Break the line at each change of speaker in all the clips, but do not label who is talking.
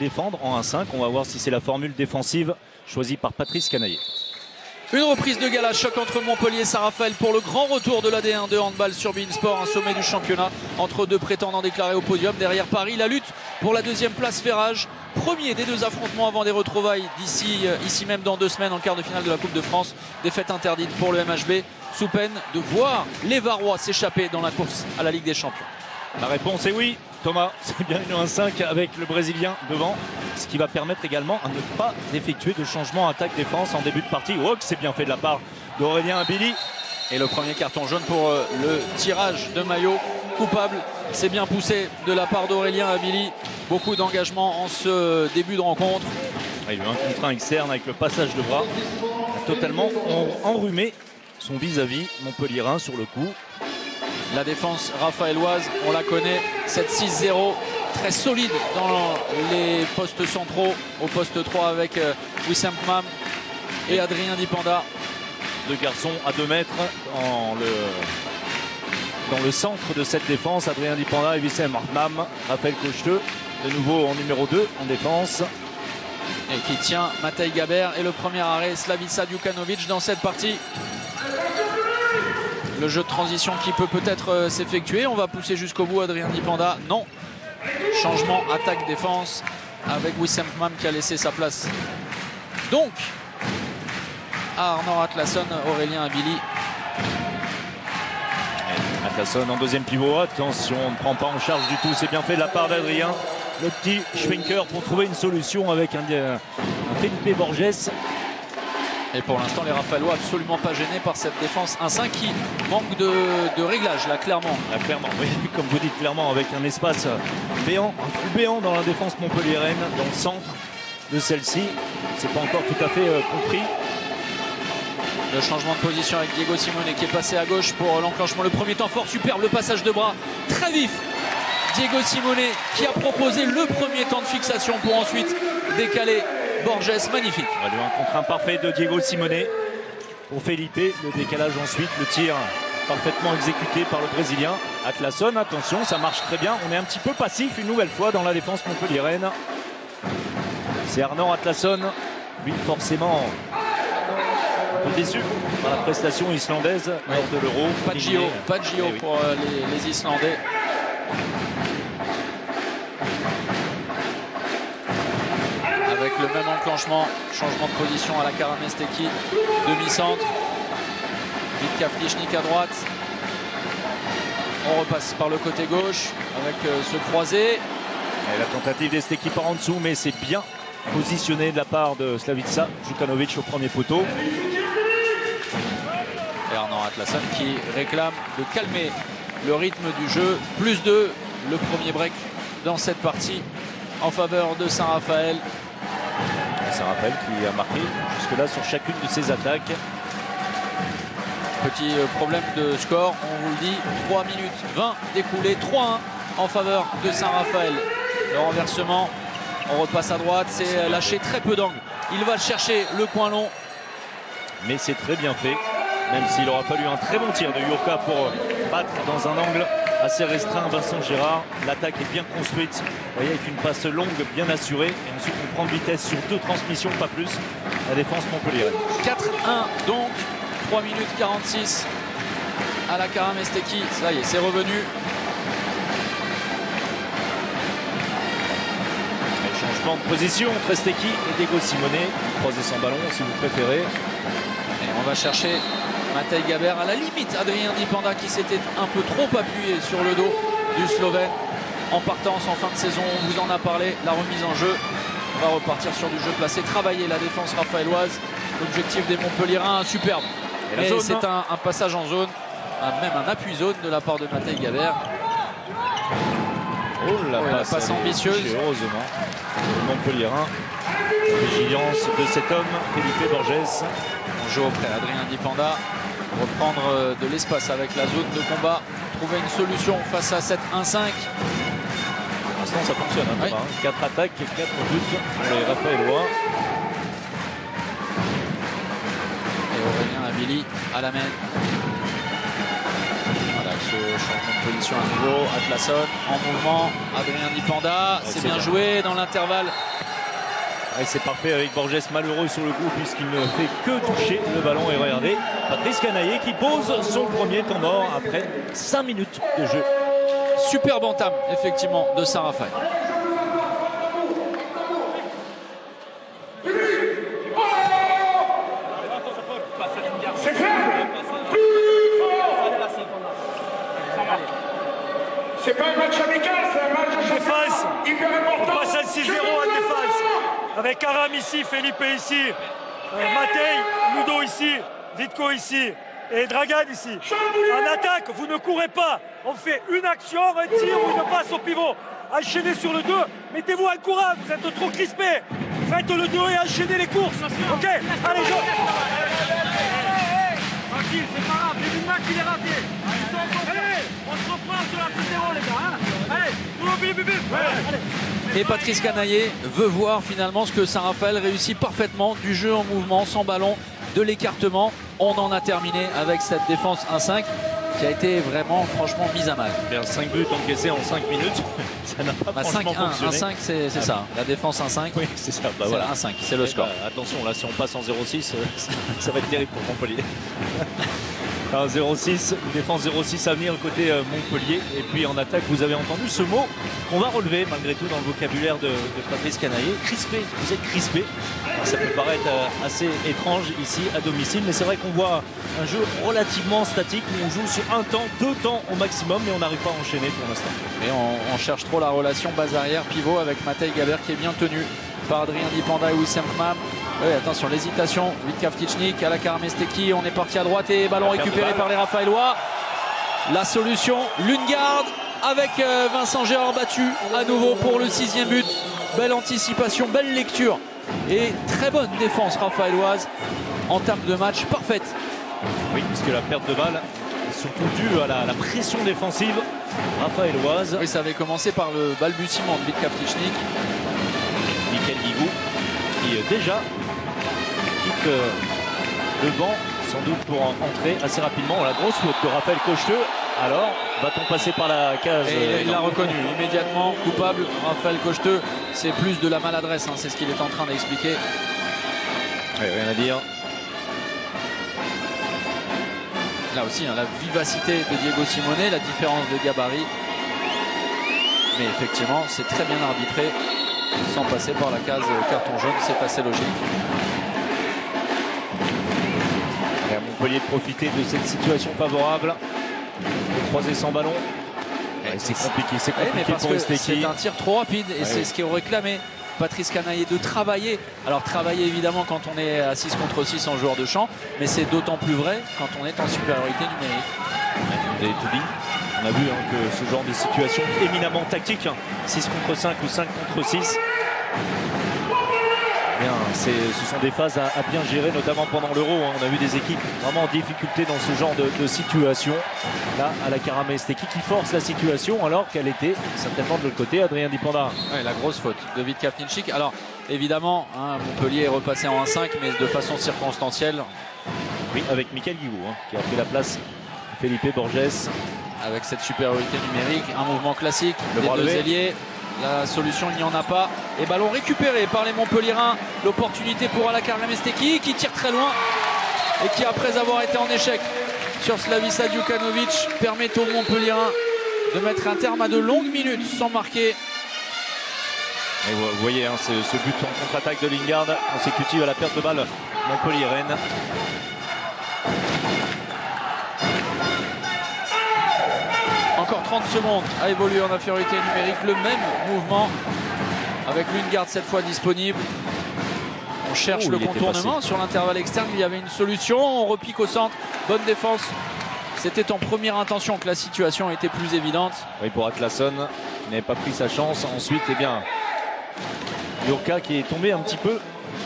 défendre en 1-5. On va voir si c'est la formule défensive choisie par Patrice Canaillé.
Une reprise de gala, choc entre Montpellier et Saint-Raphaël pour le grand retour de la D1 de handball sur beIN Sport, un sommet du championnat entre deux prétendants déclarés au podium. Derrière Paris, la lutte pour la deuxième place fait rage. Premier des deux affrontements avant des retrouvailles ici même dans 2 semaines en quart de finale de la Coupe de France. Défaite interdite pour le MHB, sous peine de voir les Varois s'échapper dans la course à la Ligue des Champions.
La réponse est oui, Thomas, c'est bien une 1-5 avec le Brésilien devant, ce qui va permettre également à ne pas effectuer de changement attaque-défense en début de partie. Oh, que c'est bien fait de la part d'Aurélien Abili.
Et le premier carton jaune pour le tirage de maillot coupable. C'est bien poussé de la part d'Aurélien Abili. Beaucoup d'engagement en ce début de rencontre.
Il y a eu un contre-un externe avec le passage de bras. Il a totalement enrhumé son vis-à-vis montpelliérain sur le coup.
La défense raphaéloise, on la connaît, 7-6-0, très solide dans les postes centraux, au poste 3 avec Wissam Mam et Adrien Dipanda.
Deux garçons à 2 mètres dans le centre de cette défense, Adrien Dipanda et Wissam Mam. Raphaël Cocheteux, de nouveau en numéro 2 en défense.
Et qui tient Matej Gaber et le premier arrêt Slavica Djukanovic dans cette partie. Le jeu de transition qui peut peut-être s'effectuer. On va pousser jusqu'au bout Adrien Dipanda. Non. Changement attaque-défense avec Wissam Mam qui a laissé sa place. Donc, à Arnor Atlasson, Aurélien Abili.
Atlasson en deuxième pivot. Attention, on ne prend pas en charge du tout. C'est bien fait de la part d'Adrien. Le petit Schwenker pour trouver une solution avec un Felipe Borges.
Et pour l'instant, les Raphaélois absolument pas gênés par cette défense 1-5 qui manque de réglage, là, clairement.
Là, clairement, oui, comme vous dites, clairement, avec un espace béant, un trou béant dans la défense montpelliéraine, dans le centre de celle-ci. C'est pas encore tout à fait compris.
Le changement de position avec Diego Simone qui est passé à gauche pour l'enclenchement. Le premier temps fort, superbe, le passage de bras, très vif. Diego Simone qui a proposé le premier temps de fixation pour ensuite décaler Borges, magnifique.
Un contre-un parfait de Diego Simone pour Felipe. Le décalage ensuite, le tir parfaitement exécuté par le Brésilien. Atlasson, attention, ça marche très bien. On est un petit peu passif une nouvelle fois dans la défense montpelliéraine. C'est Arnor Atlasson, lui forcément un peu déçu par la prestation islandaise lors de l'Euro.
Pas de JO
oui.
pour les Islandais. Avec le même enclenchement, changement de position à la Karamesteki, demi-centre. Vitka Flichnik à droite. On repasse par le côté gauche avec ce croisé.
Et la tentative d'Esteki par en dessous, mais c'est bien positionné de la part de Slavica Djukanovic au premier poteau.
Et Arnor Atlasson qui réclame de calmer le rythme du jeu. +2, le premier break dans cette partie en faveur de Saint-Raphaël.
Saint-Raphaël qui a marqué jusque-là sur chacune de ses attaques.
Petit problème de score, on vous le dit, 3 minutes 20 découlées, 3-1 en faveur de Saint-Raphaël. Le renversement, on repasse à droite, c'est lâché très peu d'angle. Il va chercher le coin long.
Mais c'est très bien fait, même s'il aura fallu un très bon tir de Yurka pour battre dans un angle assez restreint Vincent Gérard. L'attaque est bien construite, vous voyez, avec une passe longue bien assurée. Et ensuite on prend de vitesse sur 2 transmissions, pas plus. La défense montpelliéraine.
4-1 donc, 3 minutes 46 à la Karamesteki. Ça y est, c'est revenu.
Changement de position entre Esteki et Diego Simone. Croisez son ballon si vous préférez.
Et on va chercher Matej Gaber, à la limite Adrien Dipanda qui s'était un peu trop appuyé sur le dos du Slovène en partance en fin de saison. On vous en a parlé, la remise en jeu. On va repartir sur du jeu placé, travailler la défense raphaéloise. L'objectif des Montpelliérains, superbe. Et c'est un passage en zone, même un appui zone de la part de Matej Gaber.
Oh la
passe ambitieuse.
Heureusement, le Montpelliérain. Vigilance de cet homme, Felipe Borges.
On joue auprès Adrien Dipanda. Reprendre de l'espace avec la zone de combat. Trouver une solution face à cette 1-5.
Pour l'instant, ça fonctionne. Hein, oui. 4 attaques et 4 buts pour les Raphaélois.
Et Aurélien Abili à la main. Voilà, ce changement de position à nouveau. Atlasson. en mouvement, Adrien Dipanda, c'est bien joué dans l'intervalle.
Et c'est parfait avec Borges malheureux sur le coup puisqu'il ne fait que toucher le ballon. Et regardez, Patrice Canaillé qui pose son premier temps mort après 5 minutes de jeu.
Superbe entame effectivement de Saint-Raphaël.
C'est pas un match amical, c'est un match de défense. Hyper important.
On passe à 6-0 en défense. Avec Aram ici, Felipe ici, Matej, Ludo ici, Vitko ici et Dragan ici. En attaque, vous ne courez pas. On fait une action, un tir ou une passe au pivot. Enchaînez sur le 2. Mettez-vous en courant, vous êtes trop crispés. Faites le 2 et enchaînez les courses. Ok, allez, tranquille, c'est pas grave. J'ai vu le match, il est raté. Allez, on se reprend sur la 6-0 les gars. Allez,
Et Patrice Canaillé veut voir finalement ce que Saint-Raphaël réussit parfaitement, du jeu en mouvement, sans ballon, de l'écartement. On en a terminé avec cette défense 1-5 qui a été vraiment franchement mise à mal.
Bien, 5 buts encaissés en 5 minutes, ça n'a pas franchement fonctionné.
1-5 c'est ça, la défense 1-5.
Oui, c'est ça. Bah,
c'est
voilà.
1-5, c'est le score.
Attention, là si on passe en 0-6, ça va être terrible pour Montpellier. 0-6, une défense 0-6 à venir côté Montpellier. Et puis en attaque, vous avez entendu ce mot qu'on va relever malgré tout dans le vocabulaire de Patrice Canaillé. Crispé, vous êtes crispé. Ça peut paraître assez étrange ici à domicile, mais c'est vrai qu'on voit un jeu relativement statique où on joue sur un temps, 2 temps au maximum, mais on n'arrive pas à enchaîner pour l'instant.
Et on cherche trop la relation base arrière pivot avec Matej Gaber qui est bien tenu par Adrien Dipanda et Wissem Khmam. Oui, attention, l'hésitation, Vitka Vtichnik à la Karamesteki, on est parti à droite et ballon récupéré par les Raphaélois. La solution, Lundgaard avec Vincent Gérard battu à nouveau pour le 6e but. Belle anticipation, belle lecture et très bonne défense raphaéloise. Entame de match parfaite.
Oui, puisque la perte de balle est surtout due à la pression défensive raphaéloise.
Oui, ça avait commencé par le balbutiement de Vitka Vtichnik.
Michael Guigou qui déjà quitte le banc, sans doute pour entrer assez rapidement. La grosse faute de Raphaël Cocheteux. Alors, va-t-on passer par la case?
Et il l'a reconnu immédiatement, coupable. Raphaël Cocheteux, c'est plus de la maladresse, hein, c'est ce qu'il est en train d'expliquer.
Rien à dire.
Là aussi, hein, la vivacité de Diego Simone, la différence de gabarit. Mais effectivement, c'est très bien arbitré, sans passer par la case carton jaune, c'est assez logique.
Et à Montpellier de profiter de cette situation favorable. De croiser sans ballon. C'est compliqué,
mais parce
pour
que
Esteki.
c'est un tir trop rapide et c'est ce qui est réclamé. Patrice Canaillé de travailler. Alors travailler évidemment quand on est à 6 contre 6 en joueur de champ, mais c'est d'autant plus vrai quand on est en supériorité numérique.
Vous avez tout dit. On a vu que ce genre de situation éminemment tactique, 6 contre 5 ou 5 contre 6, ce sont des phases à bien gérer, notamment pendant l'Euro. On a vu des équipes vraiment en difficulté dans ce genre de situation. Là, à la Karamesteki qui force la situation alors qu'elle était certainement de l'autre côté. Adrien Dipanda.
Ouais, la grosse faute de Vitka Vtichnik. Alors évidemment, Montpellier est repassé en 1-5, mais de façon circonstancielle.
Oui, avec Michael Guigou qui a pris la place de Felipe Borges.
Avec cette supériorité numérique, un mouvement classique
Le bras
des deux
levé.
ailiers. La solution, il n'y en a pas. Et ballon récupéré par les Montpelliérains. L'opportunité pour Alakar Lamesteki qui tire très loin et qui, après avoir été en échec sur Slavisa Djukanovic, permet aux Montpelliérains de mettre un terme à de longues minutes sans marquer.
Et vous voyez ce but en contre-attaque de Lundgaard consécutive à la perte de balle montpelliéraine.
Encore 30 secondes à évoluer en infériorité numérique. Le même mouvement avec Lundgaard cette fois disponible. On cherche le contournement sur l'intervalle externe. Il y avait une solution. On repique au centre. Bonne défense. C'était en première intention que la situation était plus évidente.
Oui, pour Atlasson, il n'avait pas pris sa chance. Ensuite, Jurka qui est tombé un petit peu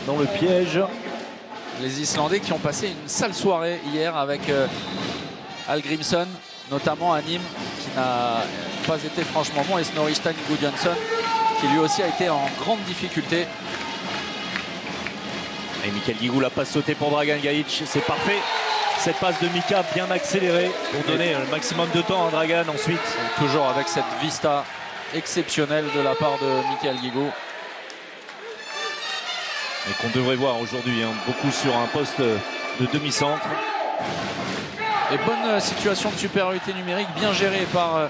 dans le piège.
Les Islandais qui ont passé une sale soirée hier avec Hallgrímsson, notamment à Nîmes, qui n'a pas été franchement bon, et Snorri Stein Gudjonsson, qui lui aussi a été en grande difficulté.
Et Michael Guigou, la passe sautée pour Dragan Gajic, c'est parfait. cette passe de Mika bien accélérée pour donner le maximum de temps à Dragan ensuite.
Toujours avec cette vista exceptionnelle de la part de Michael Guigaud.
Et qu'on devrait voir aujourd'hui, hein, beaucoup sur un poste de demi-centre.
Et bonne situation de supériorité numérique, bien gérée par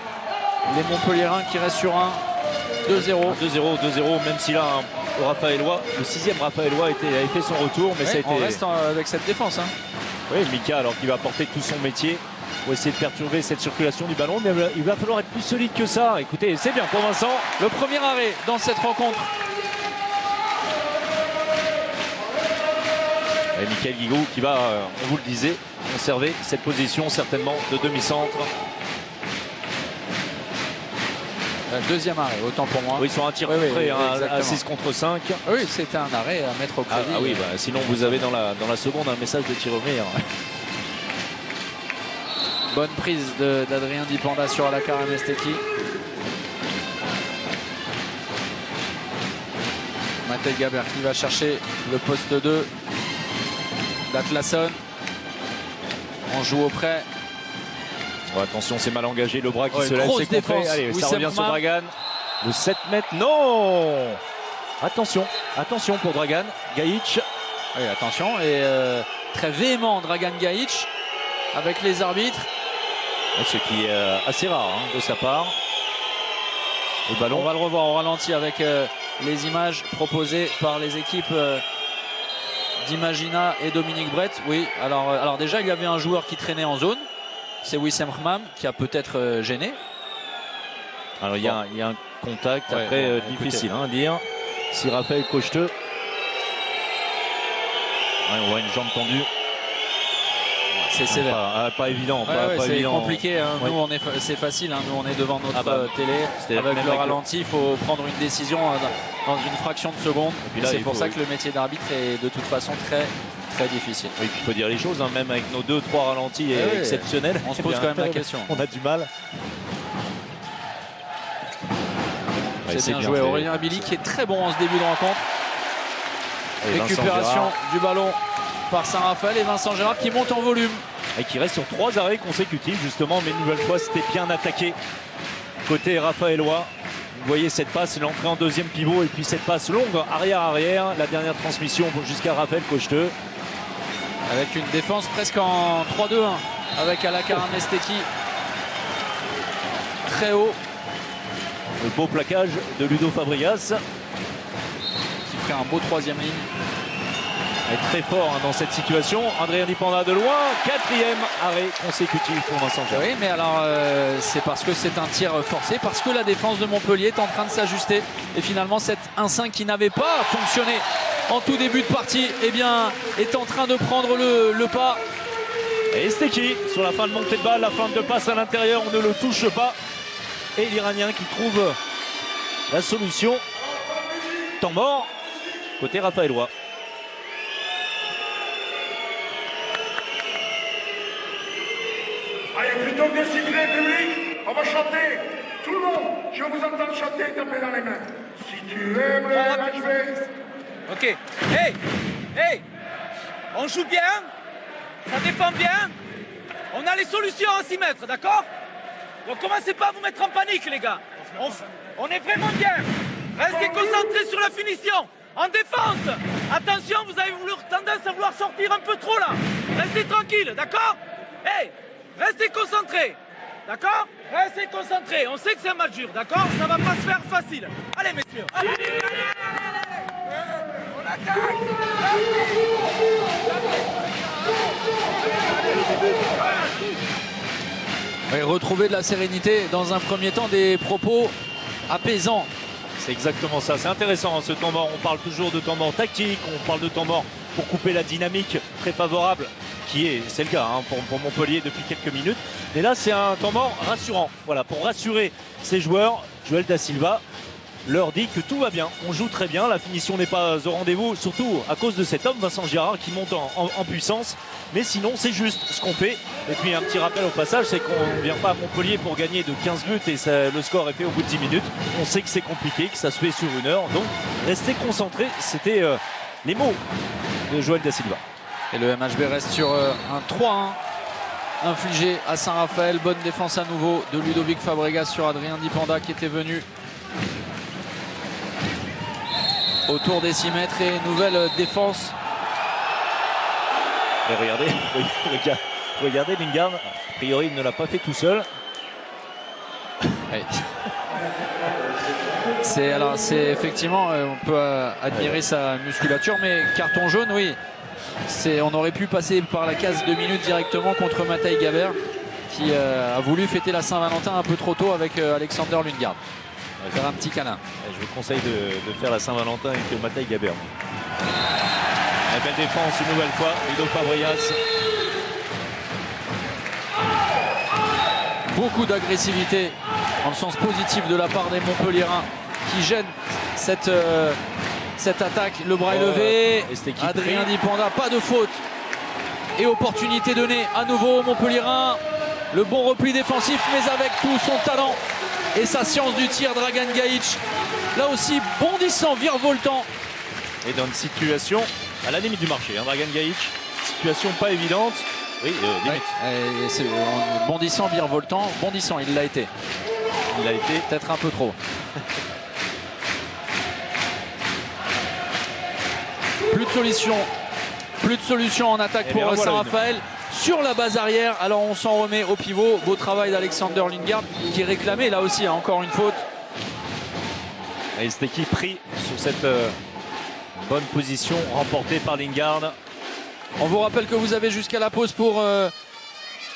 les Montpelliérains qui restent sur un 2-0.
2-0, même si là, le Raphaëlois, le 6e Raphaëlois avait fait son retour. Mais
ouais,
ça a été...
On reste avec cette défense. Hein.
Oui, Mika, alors qu'il va apporter tout son métier pour essayer de perturber cette circulation du ballon. Mais il va falloir être plus solide que ça. Écoutez, c'est bien pour Vincent.
Le premier arrêt dans cette rencontre.
Et Michael Guigaud qui va, on vous le disait, conserver cette position certainement de demi-centre.
Deuxième arrêt, autant pour moi.
Oui, sur un tir
oui,
près, à 6
exactement.
contre 5.
Oui, c'était un arrêt à mettre au crédit.
Ah oui, bah, sinon vous avez dans la seconde un message de Tiromir.
Bonne prise d'Adrien Dipanda sur Alakar Mesteki. Matej Gaber qui va chercher le poste 2 d'Atlasson. On joue auprès.
Oh, attention, c'est mal engagé, le bras qui se lève,
grosse
c'est complet.
défense.
Allez, ça
Wissam
revient sur
Khmam.
Dragan. Le 7 mètres, non. Attention pour Dragan. Gaïc.
Oui, attention. Et très véhément Dragan Gaïc avec les arbitres.
Ce qui est assez rare de sa part. Le ballon.
On va le revoir au ralenti avec les images proposées par les équipes d'Imagina et Dominique Brett. Oui, alors déjà il y avait un joueur qui traînait en zone. C'est Wissam Khmam qui a peut-être gêné.
Alors il y a un contact,
Ouais,
après
bon,
difficile à dire. Si Raphaël Cocheteux. Ouais, on voit une jambe tendue.
C'est sévère.
Pas évident.
Ouais,
pas
c'est
évident.
compliqué. Hein.
Ouais.
Nous, c'est facile. Hein. Nous, on est devant notre télé.
C'est
Avec
même
le
avec
ralenti, il faut prendre une décision dans une fraction de seconde.
puis là,
C'est
il
pour
faut-
ça que le métier d'arbitre est de toute façon très, très difficile.
Oui, il faut dire les choses, même avec nos 2-3 ralentis
Ouais,
exceptionnels.
on se pose quand même la question.
On a du mal. Ouais,
C'est bien joué.
fait.
Aurélien Abili qui est très bon en ce début de rencontre.
Et Vincent
Récupération
Gérard,
du ballon par Saint-Raphaël et Vincent Gérard qui monte en volume.
et qui reste sur 3 arrêts consécutifs justement, mais une nouvelle fois c'était bien attaqué côté Raphaëlois. Vous voyez cette passe, l'entrée en deuxième pivot et puis cette passe longue arrière-arrière, la dernière transmission jusqu'à Raphaël Cocheteux.
Avec une défense presque en 3-2-1 avec Alakar Mesteki très haut
Le beau plaquage de Ludo Fabregas.
qui ferait un beau troisième ligne.
Est très fort dans cette situation. Adrien Dipanda de loin, 4e arrêt consécutif pour Vincent Gérard.
Oui, mais alors c'est parce que c'est un tir forcé, parce que la défense de Montpellier est en train de s'ajuster. Et finalement, cette 1-5 qui n'avait pas fonctionné en tout début de partie, eh bien, est en train de prendre le pas.
Et Steki sur la fin de montée de balle, la fin de passe à l'intérieur, on ne le touche pas. Et l'Iranien qui trouve la solution. Temps mort côté Raphaëlois.
Allez, plutôt que de siffler, public, on va chanter. Tout le monde, je vous entends chanter et taper dans les mains. Si tu aimes le match,
Ok. Hey, on joue bien, ça défend bien, on a les solutions à 6 mètres, d'accord? Donc commencez pas à vous mettre en panique, les gars. On est vraiment bien. Restez concentrés sur la finition. En défense, attention, vous avez tendance à vouloir sortir un peu trop là. Restez tranquille, d'accord? Hey, restez concentrés, d'accord? Restez concentrés. On sait que c'est un match dur, d'accord? Ça va pas se faire facile. Allez, messieurs. Allez. On attaque.
Et retrouver de la sérénité dans un premier temps, des propos apaisants.
C'est exactement ça, c'est intéressant ce temps mort. On parle toujours de temps mort tactique, on parle de temps mort pour couper la dynamique très favorable c'est le cas pour Montpellier depuis quelques minutes. Mais là c'est un temps mort rassurant, voilà, pour rassurer ses joueurs. Joël Da Silva leur dit que tout va bien, on joue très bien, la finition n'est pas au rendez-vous, surtout à cause de cet homme Vincent Gérard qui monte en puissance, mais sinon c'est juste ce qu'on fait. Et puis un petit rappel au passage, c'est qu'on ne vient pas à Montpellier pour gagner de 15 buts et le score est fait au bout de 10 minutes. On sait que c'est compliqué, que ça se fait sur 1 heure, donc restez concentrés, c'était les mots de Joël Da Silva.
Et le MHB reste sur un 3-1 infligé à Saint-Raphaël. Bonne défense à nouveau de Ludovic Fabregas sur Adrien Dipanda qui était venu autour des 6 mètres. Et nouvelle défense.
Et regardez Lingard. A priori, il ne l'a pas fait tout seul.
Oui. C'est effectivement, on peut admirer sa musculature, mais carton jaune, oui. On aurait pu passer par la case 2 minutes directement contre Matej Gaber, qui a voulu fêter la Saint-Valentin un peu trop tôt avec Alexander Lundgaard. Faire un petit câlin.
Je vous conseille de faire la Saint-Valentin avec Matej Gaber. La belle défense une nouvelle fois, Ludo Fabregas.
Beaucoup d'agressivité dans le sens positif de la part des Montpelliérains qui gênent cette attaque. Le bras est levé. Adrien Dipanda, pas de faute. Et opportunité donnée à nouveau aux Montpelliérains. Le bon repli défensif, mais avec tout son talent et sa science du tir, Dragan Gajic. Là aussi, bondissant, virevoltant.
Et dans une situation à la limite du marché, Dragan Gajic. Situation pas évidente. Oui, limite.
Ouais, bondissant, virevoltant. Bondissant, il l'a été.
Il l'a été.
Peut-être un peu trop. Plus de solution en attaque pour Saint-Raphaël sur la base arrière. Alors on s'en remet au pivot. Beau travail d'Alexander Lundgaard qui réclamait là aussi encore une faute.
Et cette équipe pris sur cette bonne position remportée par Lundgaard.
On vous rappelle que vous avez jusqu'à la pause pour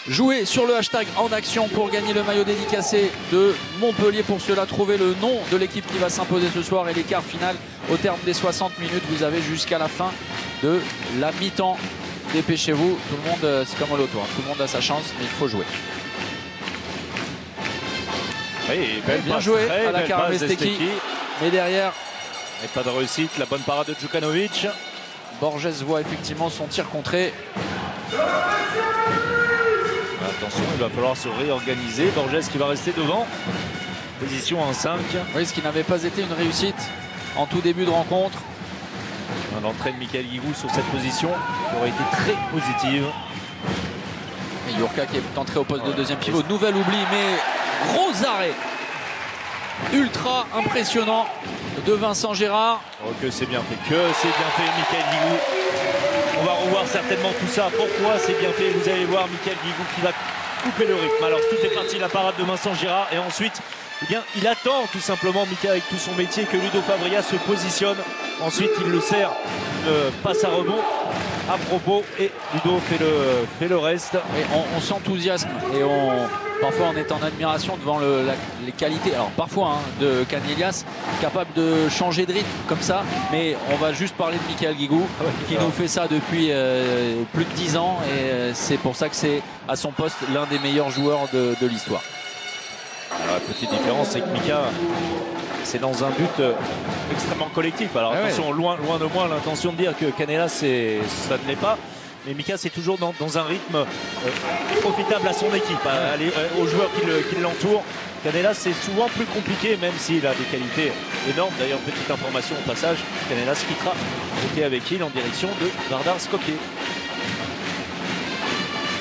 jouer sur le hashtag en action pour gagner le maillot dédicacé de Montpellier. Pour cela, trouver le nom de l'équipe qui va s'imposer ce soir et l'écart final au terme des 60 minutes. Vous avez jusqu'à la fin de la mi-temps. Dépêchez-vous. Tout le monde, c'est comme au loto, hein. Tout le monde a sa chance, mais il faut jouer.
Oui,
bien joué à la Karavesteki. Mais derrière,
et pas de réussite. La bonne parade de Djukanovic.
Borges voit effectivement son tir contré.
Attention, il va falloir se réorganiser. Borges qui va rester devant. Position en 5.
Oui, ce qui n'avait pas été une réussite en tout début de rencontre.
L'entrée de Michael Guigou sur cette position qui aurait été très positive.
Et Jurka qui est entré au poste de deuxième pivot. Nouvel oubli, mais gros arrêt. Ultra impressionnant de Vincent Gérard.
Oh, que c'est bien fait, Michael Guigou. On va revoir certainement tout ça. Pourquoi c'est bien fait? Vous allez voir Michael Guigou qui va couper le rythme. Alors tout est parti de la parade de Vincent Gérard et ensuite eh bien, il attend tout simplement Mika avec tout son métier que Ludo Fabregas se positionne. Ensuite il le sert, passe à rebond à propos et Ludo fait le reste.
Et on s'enthousiasme et parfois on est en admiration devant les qualités, alors parfois de Canellas, capable de changer de rythme comme ça, mais on va juste parler de Michael Guigou qui nous fait ça depuis plus de 10 ans et c'est pour ça que c'est à son poste l'un des meilleurs joueurs de l'histoire.
La petite différence c'est que Mika c'est dans un but extrêmement collectif. Alors attention, loin de moi l'intention de dire que Canellas ça ne l'est pas. Mais Mika c'est toujours dans un rythme profitable à son équipe, aux joueurs qui l'entourent. Canellas c'est souvent plus compliqué même s'il a des qualités énormes. D'ailleurs petite information au passage, Canellas quittera était avec il en direction de Vardar Skopje.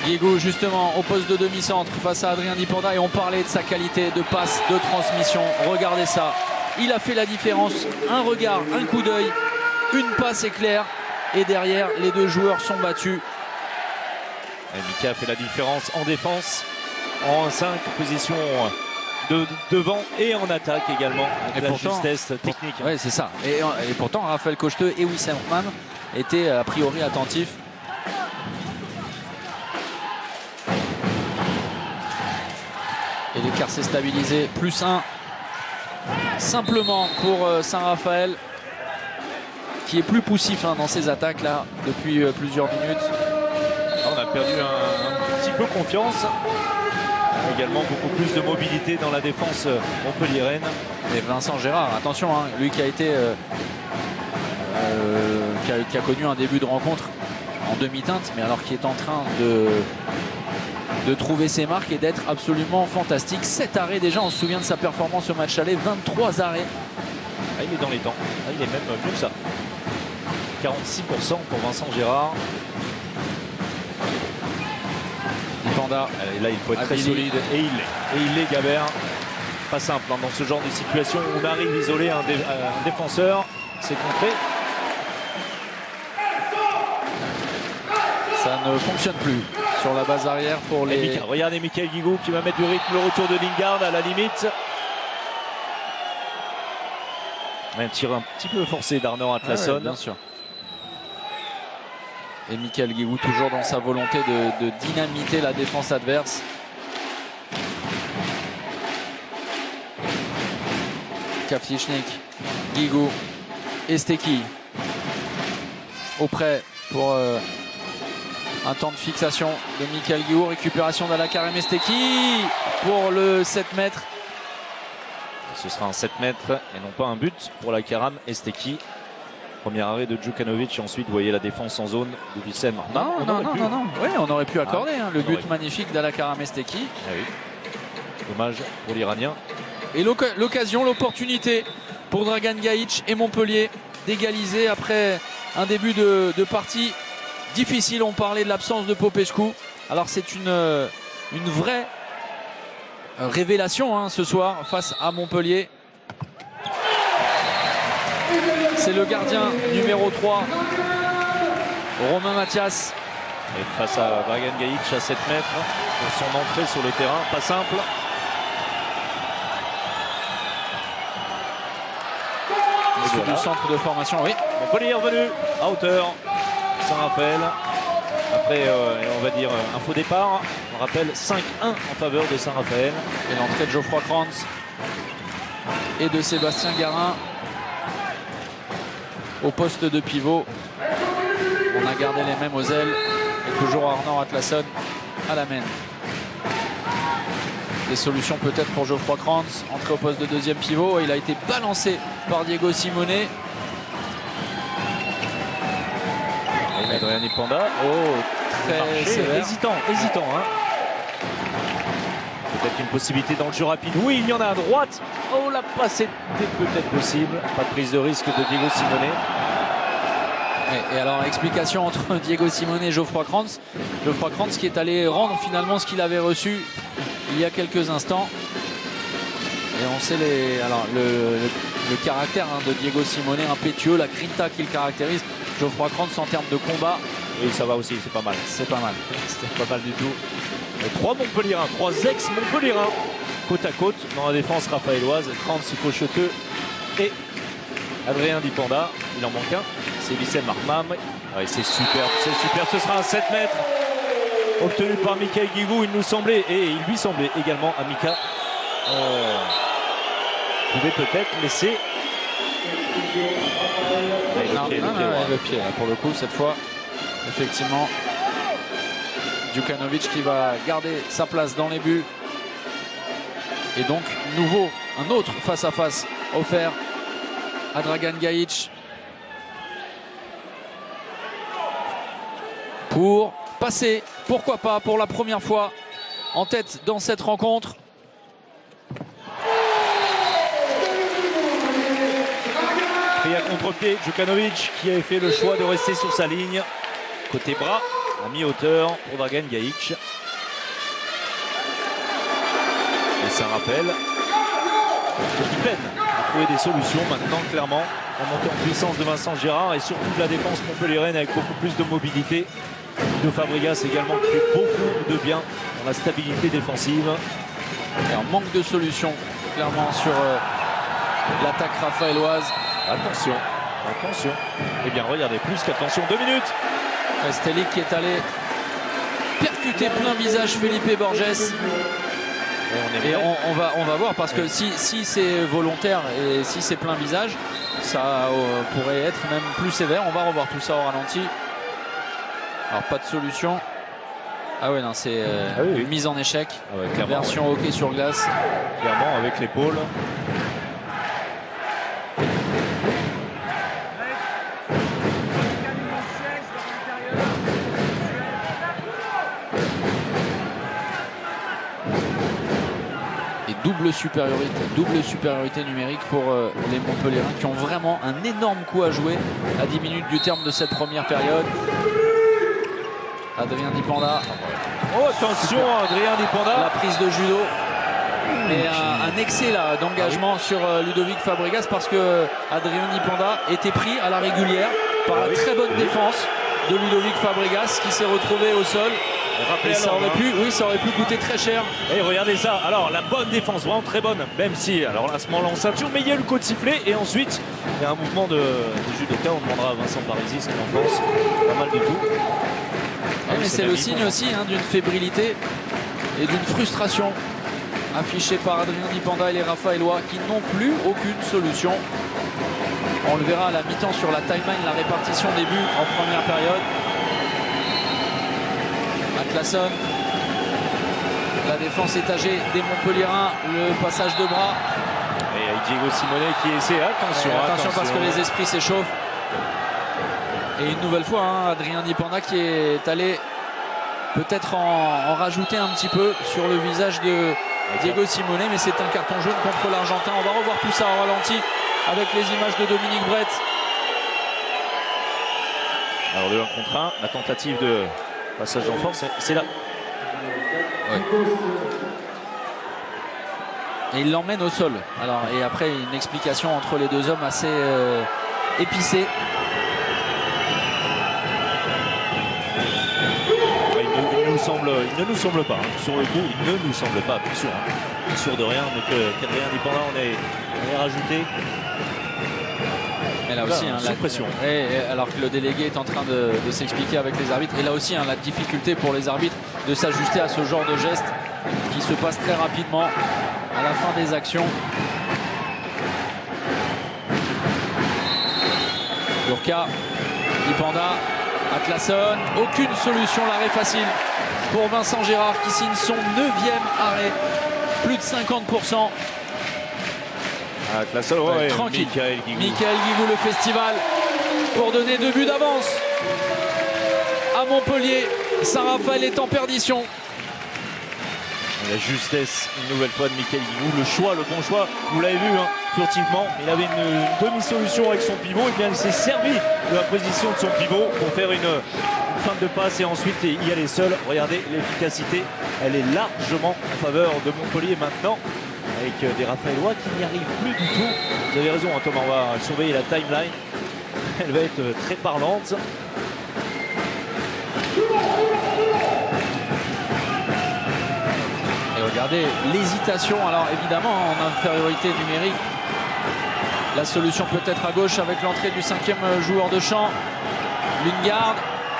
Guigou justement au poste de demi-centre face à Adrien Dipanda et on parlait de sa qualité de passe, de transmission. Regardez ça, il a fait la différence, un regard, un coup d'œil, une passe éclair. Et derrière, les deux joueurs sont battus.
Et Mika a fait la différence en défense, en 1-5, position devant et en attaque également. Avec la justesse technique.
Oui, c'est ça. Et pourtant, Raphaël Cocheteux et Wissam Hoffman étaient a priori attentifs. Et l'écart s'est stabilisé. +1 simplement pour Saint-Raphaël, qui est plus poussif dans ses attaques là depuis plusieurs minutes.
On a perdu un petit peu confiance. Également beaucoup plus de mobilité dans la défense montpelliéraine.
Et Vincent Gérard, attention, lui qui a été qui a connu un début de rencontre en demi-teinte, mais alors qui est en train de trouver ses marques et d'être absolument fantastique. 7 arrêts déjà, on se souvient de sa performance au match aller, 23 arrêts.
Il est dans les temps, il est même mieux que ça. 46% pour Vincent Gérard.
Panda.
Et là, il faut être très solide. Et il l'est, Gabert. Pas simple hein, dans ce genre de situation où on arrive à isoler un défenseur. C'est contré.
Ça ne fonctionne plus sur la base arrière pour les...
Regardez Michael Guigou qui va mettre du rythme. Le retour de Lingard à la limite. Un tir un petit peu forcé d'Arnaud Atlasson.
Ouais, bien sûr. Et Michael Guigou toujours dans sa volonté de dynamiter la défense adverse. Kavtichnik, Guigou, Esteki auprès pour un temps de fixation de Michael Guigou. Récupération d'Alakarem Esteki pour le 7 mètres.
Ce sera un 7 mètres et non pas un but pour la Karam Esteki. Premier arrêt de Djukanovic et ensuite vous voyez la défense en zone de Wissem.
Non. Ouais, on aurait pu accorder le but magnifique d'Alakarem Esteki.
Ah oui. Dommage pour l'Iranien.
Et l'occasion, l'opportunité pour Dragan Gajic et Montpellier d'égaliser après un début de partie difficile. On parlait de l'absence de Popescu. Alors c'est une vraie révélation hein, ce soir face à Montpellier. C'est le gardien numéro 3, Romain Mathias.
Et face à Dragan Gajic à 7 mètres pour son entrée sur le terrain, pas simple.
Voilà. Du centre de formation, oui.
Montpellier est revenu à hauteur. Saint-Raphaël. Après, on va dire un faux départ. On rappelle 5-1 en faveur de Saint-Raphaël.
Et l'entrée de Geoffroy Krantz et de Sébastien Garin au poste de pivot. On a gardé les mêmes aux ailes. Et toujours Arnaud Atlasson à la main. Des solutions peut-être pour Geoffroy Krantz, entré au poste de deuxième pivot. Il a été balancé par Diego Simone.
Adrien Panda.
Très sévère.
Hésitant. Hein. Peut-être une possibilité dans le jeu rapide. Oui, il y en a à droite. Oh, la passe était peut-être possible. Pas de prise de risque de Diego Simone.
Et alors, explication entre Diego Simone et Geoffroy Krantz. Geoffroy Krantz qui est allé rendre finalement ce qu'il avait reçu il y a quelques instants. Et on sait le caractère hein, de Diego Simone, impétueux, la grinta qui le caractérise. Geoffroy Krantz en termes de combat.
Oui, ça va aussi, c'est pas mal.
C'est pas mal.
C'est pas mal du tout. Et 3 Montpelliérains, 3 ex-Montpelliérains, côte à côte dans la défense raphaéloise. Krantz, Cocheteux et Adrien Dipanda. Il en manque un. C'est Wissem Marmam. Ouais, c'est super, ce sera un 7 mètres obtenu par Michael Guigou. Il nous semblait, et il lui semblait également à Mika. Pouvait peut-être laisser
le pied là, pour le coup cette fois effectivement. Djukanovic qui va garder sa place dans les buts. Et donc un autre face à face offert à Dragan Gajic pour passer, pourquoi pas, pour la première fois en tête dans cette rencontre.
Et à contre-pied, Djukanovic qui avait fait le choix de rester sur sa ligne. Côté bras, à mi-hauteur pour Dragan Gajic. Et ça rappelle qui peine à trouver des solutions maintenant, clairement. La montée en puissance de Vincent Gérard et surtout de la défense montpelliéraine avec beaucoup plus de mobilité. De Fabregas également qui fait beaucoup de bien dans la stabilité défensive.
Et un manque de solutions clairement sur l'attaque raphaéloise.
Attention. Eh bien regardez, plus qu'attention, 2 minutes.
Stelic qui est allé percuter plein visage Felipe Borges. Et on va voir parce que si c'est volontaire et si c'est plein visage, ça pourrait être même plus sévère. On va revoir tout ça au ralenti. Alors pas de solution. Ah ouais, non, c'est une mise en échec.
Ah ouais,
version hockey sur glace.
Clairement avec l'épaule.
Double supériorité numérique pour les Montpelliérains qui ont vraiment un énorme coup à jouer à 10 minutes du terme de cette première période. Adrien Dipanda.
Oh, attention, Adrien Dipanda.
La prise de judo. Et un excès là d'engagement sur Ludovic Fabregas, parce que Adrien Dipanda était pris à la régulière par la très bonne défense de Ludovic Fabregas, qui s'est retrouvé au sol. Et ça aurait pu coûter très cher.
Et regardez ça. Alors la bonne défense, vraiment très bonne. Même si, alors là, à ce moment-là, on ceinture, mais il y a eu le coup de sifflet. Et ensuite, il y a un mouvement de judoka. On demandera à Vincent Parisi ce qu'il en pense. Pas mal du tout.
Mais c'est le signe aussi d'une fébrilité et d'une frustration affichée par Adrien Dipanda et les Raphaélois, qui n'ont plus aucune solution. On le verra à la mi-temps sur la timeline, la répartition des buts en première période. Atlasson, la défense étagée des Montpelliérains, le passage de bras.
Et Diego Simone qui essaie, attention
parce que les esprits s'échauffent. Et une nouvelle fois, Adrien Dipanda qui est allé peut-être en rajouter un petit peu sur le visage de Diego Simone, mais c'est un carton jaune contre l'Argentin. On va revoir tout ça en ralenti avec les images de Dominique Brett.
Alors le 1 contre 1, la tentative de passage en force, c'est là.
Ouais. Et il l'emmène au sol. Alors, et après, une explication entre les deux hommes assez épicée.
Il ne nous semble pas. Sur le coup, il ne nous semble pas, bien sûr. Bien sûr de rien. Donc, Adrien Dipanda, on est rajouté.
Et là aussi,
sous pression.
Alors que le délégué est en train de s'expliquer avec les arbitres. Et là aussi, la difficulté pour les arbitres de s'ajuster à ce genre de geste qui se passe très rapidement à la fin des actions. Urca, Dipanda, Atlasson, aucune solution, l'arrêt facile pour Vincent Gérard qui signe son 9e arrêt, plus de 50%.
Atlasson,
tranquille. Michael Guigou, le festival, pour donner 2 buts d'avance à Montpellier. Saint-Raphaël est en perdition.
La justesse, une nouvelle fois, de Michael Guigou. Le choix, le bon choix, vous l'avez vu, furtivement. Il avait une demi-solution avec son pivot. Et bien, il s'est servi de la position de son pivot pour faire une fin de passe et ensuite y aller seul. Regardez l'efficacité, elle est largement en faveur de Montpellier maintenant, avec des Raphaélois qui n'y arrivent plus du tout. Vous avez raison, Thomas, on va surveiller la timeline. Elle va être très parlante.
Et regardez l'hésitation, alors évidemment en infériorité numérique. La solution peut-être à gauche avec l'entrée du 5e joueur de champ, Lingard.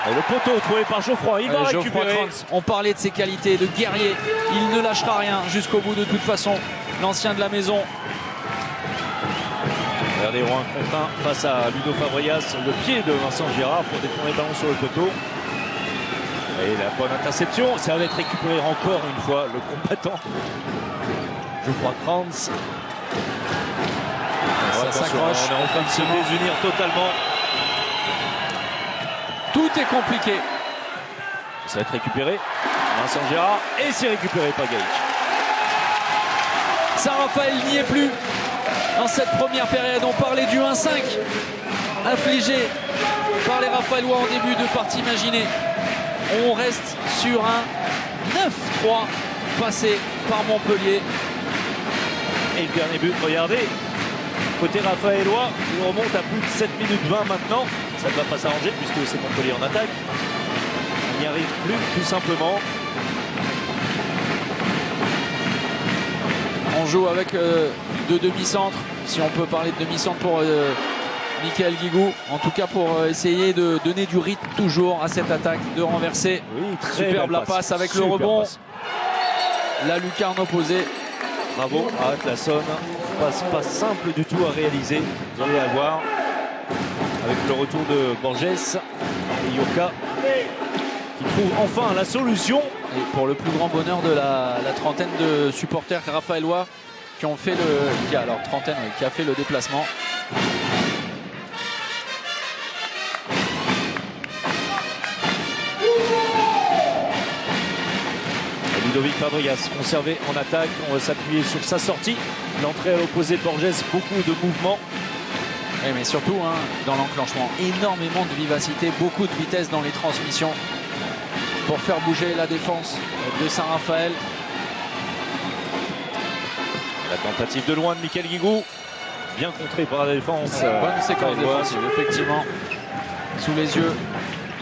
Et le poteau trouvé par Geoffroy, il va récupérer.
On parlait de ses qualités de guerrier, il ne lâchera rien jusqu'au bout de toute façon, l'ancien de la maison.
Regardez, au 1 contre 1 face à Ludo Fabregas, le pied de Vincent Gérard pour détourner le ballon sur le poteau. Et la bonne interception, ça va être récupéré encore une fois, le combattant Geoffroy Kranz.
Ça s'accroche.
On est en train de se désunir totalement.
Tout est compliqué.
Ça va être récupéré. Vincent Gérard, et c'est récupéré par Gaïc.
Saint-Raphaël n'y est plus dans cette première période. On parlait du 1-5 infligé par les Raphaélois en début de partie imaginée. On reste sur un 9-3 passé par Montpellier.
Et le dernier but, regardez, côté Raphaélois, il remonte à plus de 7 minutes 20 maintenant. Ça ne va pas s'arranger puisque c'est Montpellier en attaque. Il n'y arrive plus, tout simplement.
On joue avec 2 demi-centres, si on peut parler de demi-centre pour Michael Guigou, en tout cas pour essayer de donner du rythme toujours à cette attaque, de renverser.
Oui, très
superbe la passe avec le rebond. La lucarne opposée.
Bravo à Atlasson. Pas simple du tout à réaliser. Vous allez la voir avec le retour de Borges et Yoka qui trouve enfin la solution.
Et pour le plus grand bonheur de la trentaine de supporters raphaélois qui ont fait qui a fait le déplacement.
Ludovic Fabregas conservé en attaque, on va s'appuyer sur sa sortie. L'entrée à l'opposé de Borges, beaucoup de mouvements.
Oui, mais surtout dans l'enclenchement, énormément de vivacité, beaucoup de vitesse dans les transmissions. pour faire bouger la défense de Saint-Raphaël.
La tentative de loin de Michael Guigou, bien contrée par la défense.
Bonne séquence défensive, effectivement, sous les yeux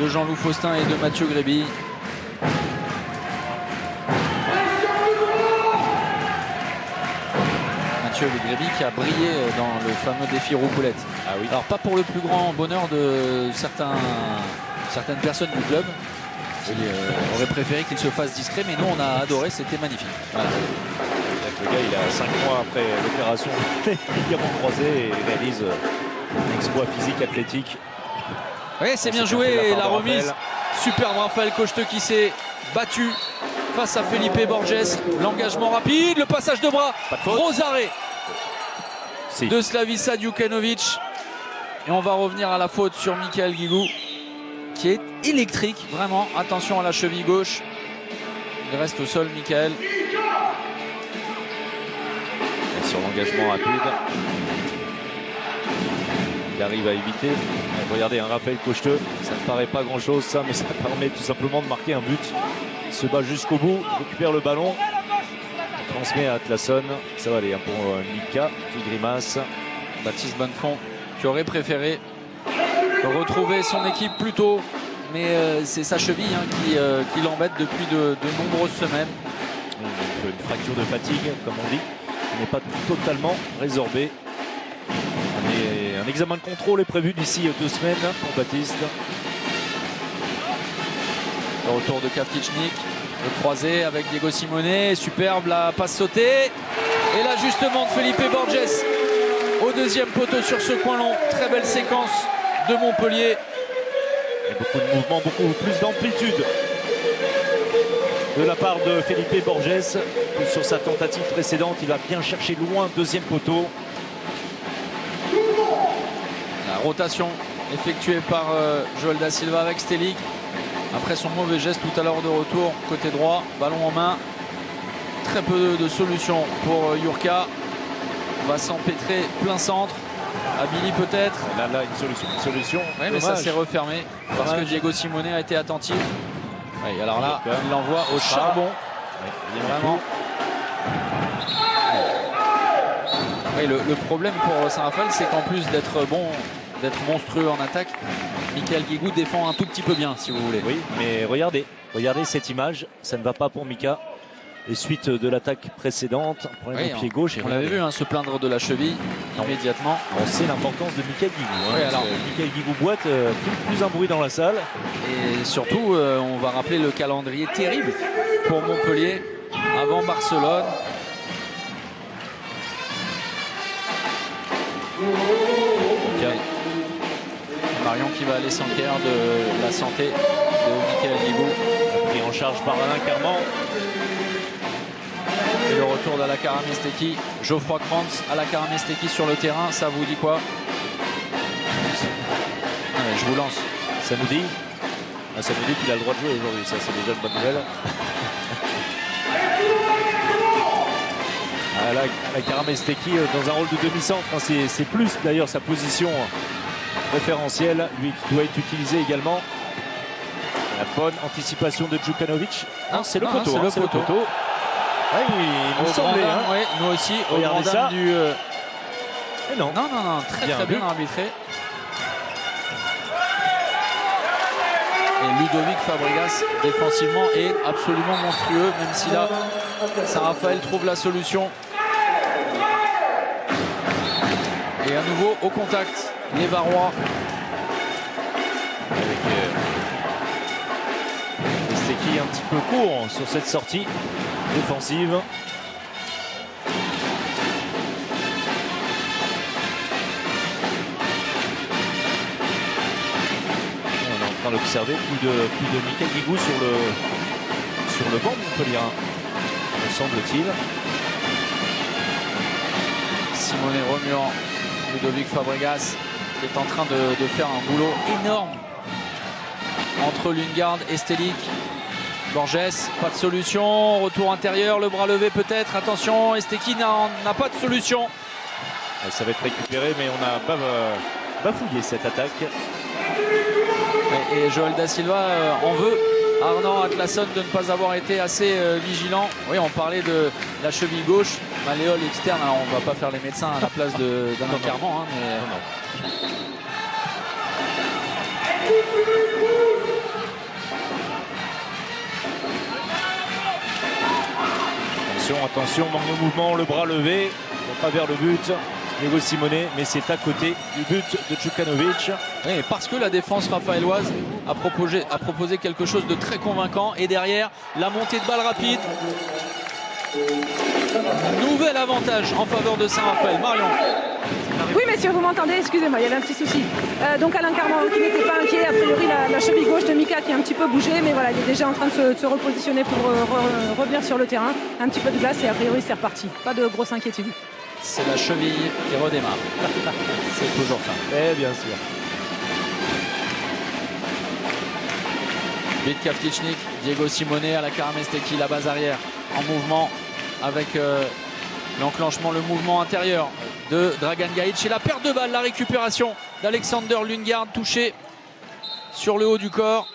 de Jean-Loup Faustin et de Mathieu Gréby. Mathieu Gréby qui a brillé dans le fameux défi Roucoulette.
Ah oui.
Alors pas pour le plus grand bonheur de certaines personnes du club qui auraient préféré qu'il se fasse discret, mais nous on a adoré, c'était magnifique. Voilà.
Le gars, il a 5 mois après l'opération ligament croisé et réalise un exploit physique athlétique.
Oui, c'est bien joué, la remise. Superbe Raphaël Cocheteux qui s'est battu face à Felipe Borges. L'engagement rapide, le passage de bras, gros arrêt de Slaviša Djukanović. Et on va revenir à la faute sur Michael Guigou qui est électrique, vraiment. Attention à la cheville gauche. Il reste au sol, Michael.
Et sur l'engagement rapide, il arrive à éviter. Regardez, un Raphaël Cocheteux, ça ne paraît pas grand chose ça, mais ça permet tout simplement de marquer un but. Il se bat jusqu'au bout, récupère le ballon, il transmet à Atlasson. Ça va aller pour Mika qui grimace.
Baptiste Bonnefond qui aurait préféré retrouver son équipe plus tôt, mais c'est sa cheville qui l'embête depuis de nombreuses semaines.
Une fracture de fatigue, comme on dit, qui n'est pas totalement résorbée. Un examen de contrôle est prévu d'ici 2 semaines pour Baptiste.
Le retour de Kavtichnik, le croisé avec Diego Simone, superbe la passe sautée. Et l'ajustement de Felipe Borges au deuxième poteau sur ce coin long. Très belle séquence de Montpellier.
Et beaucoup de mouvements, beaucoup plus d'amplitude de la part de Felipe Borges. Sur sa tentative précédente, il va bien chercher loin, deuxième poteau.
La rotation effectuée par Joel Da Silva avec Stelic. Après son mauvais geste tout à l'heure de retour, côté droit, ballon en main. Très peu de solutions pour Jurka. On va s'empêtrer plein centre. Abili peut-être.
Là, une solution.
Oui, mais ça s'est refermé parce que Diego Simone a été attentif. Oui, alors là, il l'envoie au charbon.
Oui,
vraiment. Oui, le problème pour Saint-Raphaël, c'est qu'en plus d'être bon, d'être monstrueux en attaque, Michael Guigou défend un tout petit peu bien, si vous voulez.
Oui, mais regardez cette image, ça ne va pas pour Mika. Et suite de l'attaque précédente,
oui,
pied gauche.
On l'avait vu se plaindre de la cheville immédiatement.
On sait l'importance de Michael Guigou.
Oui, alors,
Michael Guigou boite, plus un bruit dans la salle.
Et surtout, on va rappeler le calendrier terrible pour Montpellier avant Barcelone. Marion qui va aller s'enquérir de la santé de Michael Guigou.
Pris en charge par Alain Carman.
Et le retour d'Alakara Mesteki. Geoffroy Krantz, Alakara Mesteki sur le terrain, ça vous dit quoi? Allez, je vous lance.
Ça nous dit qu'il a le droit de jouer aujourd'hui, ça c'est déjà une bonne nouvelle. Alakara Mesteki dans un rôle de demi-centre, c'est plus d'ailleurs sa position préférentielle, lui qui doit être utilisé également. La bonne anticipation de Djukanović. C'est le poteau. C'est le poteau. Oui, il me semblait.
Oui, nous aussi.
Regardez ça.
Du,
non.
Non, très bien arbitré. Et Ludovic Fabregas, défensivement, est absolument monstrueux, même si là, Saint-Raphaël trouve la solution. Et à nouveau, au contact, les Varois.
Avec Mesteki un petit peu court sur cette sortie défensive. On est en train d'observer plus de Michael Guigou sur le banc de Montpellier, me semble-t-il.
Simone remuant Ludovic Fabregas qui est en train de faire un boulot énorme entre Lundgaard et Stelic. Borges, pas de solution, retour intérieur, le bras levé peut-être, attention, Esteki n'a pas de solution.
Ça va être récupéré, mais on a bafouillé cette attaque.
Et Joel Da Silva en veut Arnan Atlasson de ne pas avoir été assez vigilant. Oui, on parlait de la cheville gauche, malléole externe. Alors on va pas faire les médecins à la place d'Alain Carman, hein, mais
Attention, manque de mouvement, le bras levé, on va vers le but. Diego Simone, mais c'est à côté du but de Djukanovic.
Oui, parce que la défense raphaéloise a proposé quelque chose de très convaincant. Et derrière, la montée de balle rapide. Nouvel avantage en faveur de Saint-Raphaël. Marion.
Oui, messieurs, vous m'entendez? Excusez-moi, il y avait un petit souci. Donc Alain Carman qui n'était pas inquiet. A priori, la cheville gauche de Mika qui a un petit peu bougé. Mais voilà, il est déjà en train de se repositionner pour revenir sur le terrain. Un petit peu de glace et a priori, c'est reparti. Pas de grosse inquiétude.
C'est la cheville qui redémarre. C'est toujours ça.
Eh bien sûr.
Vitka Vtichnik, Diego Simone à la Karamesteki, la base arrière en mouvement avec l'enclenchement, le mouvement intérieur de Dragan Gajic et la perte de balle, la récupération d'Alexander Lundgaard touché sur le haut du corps.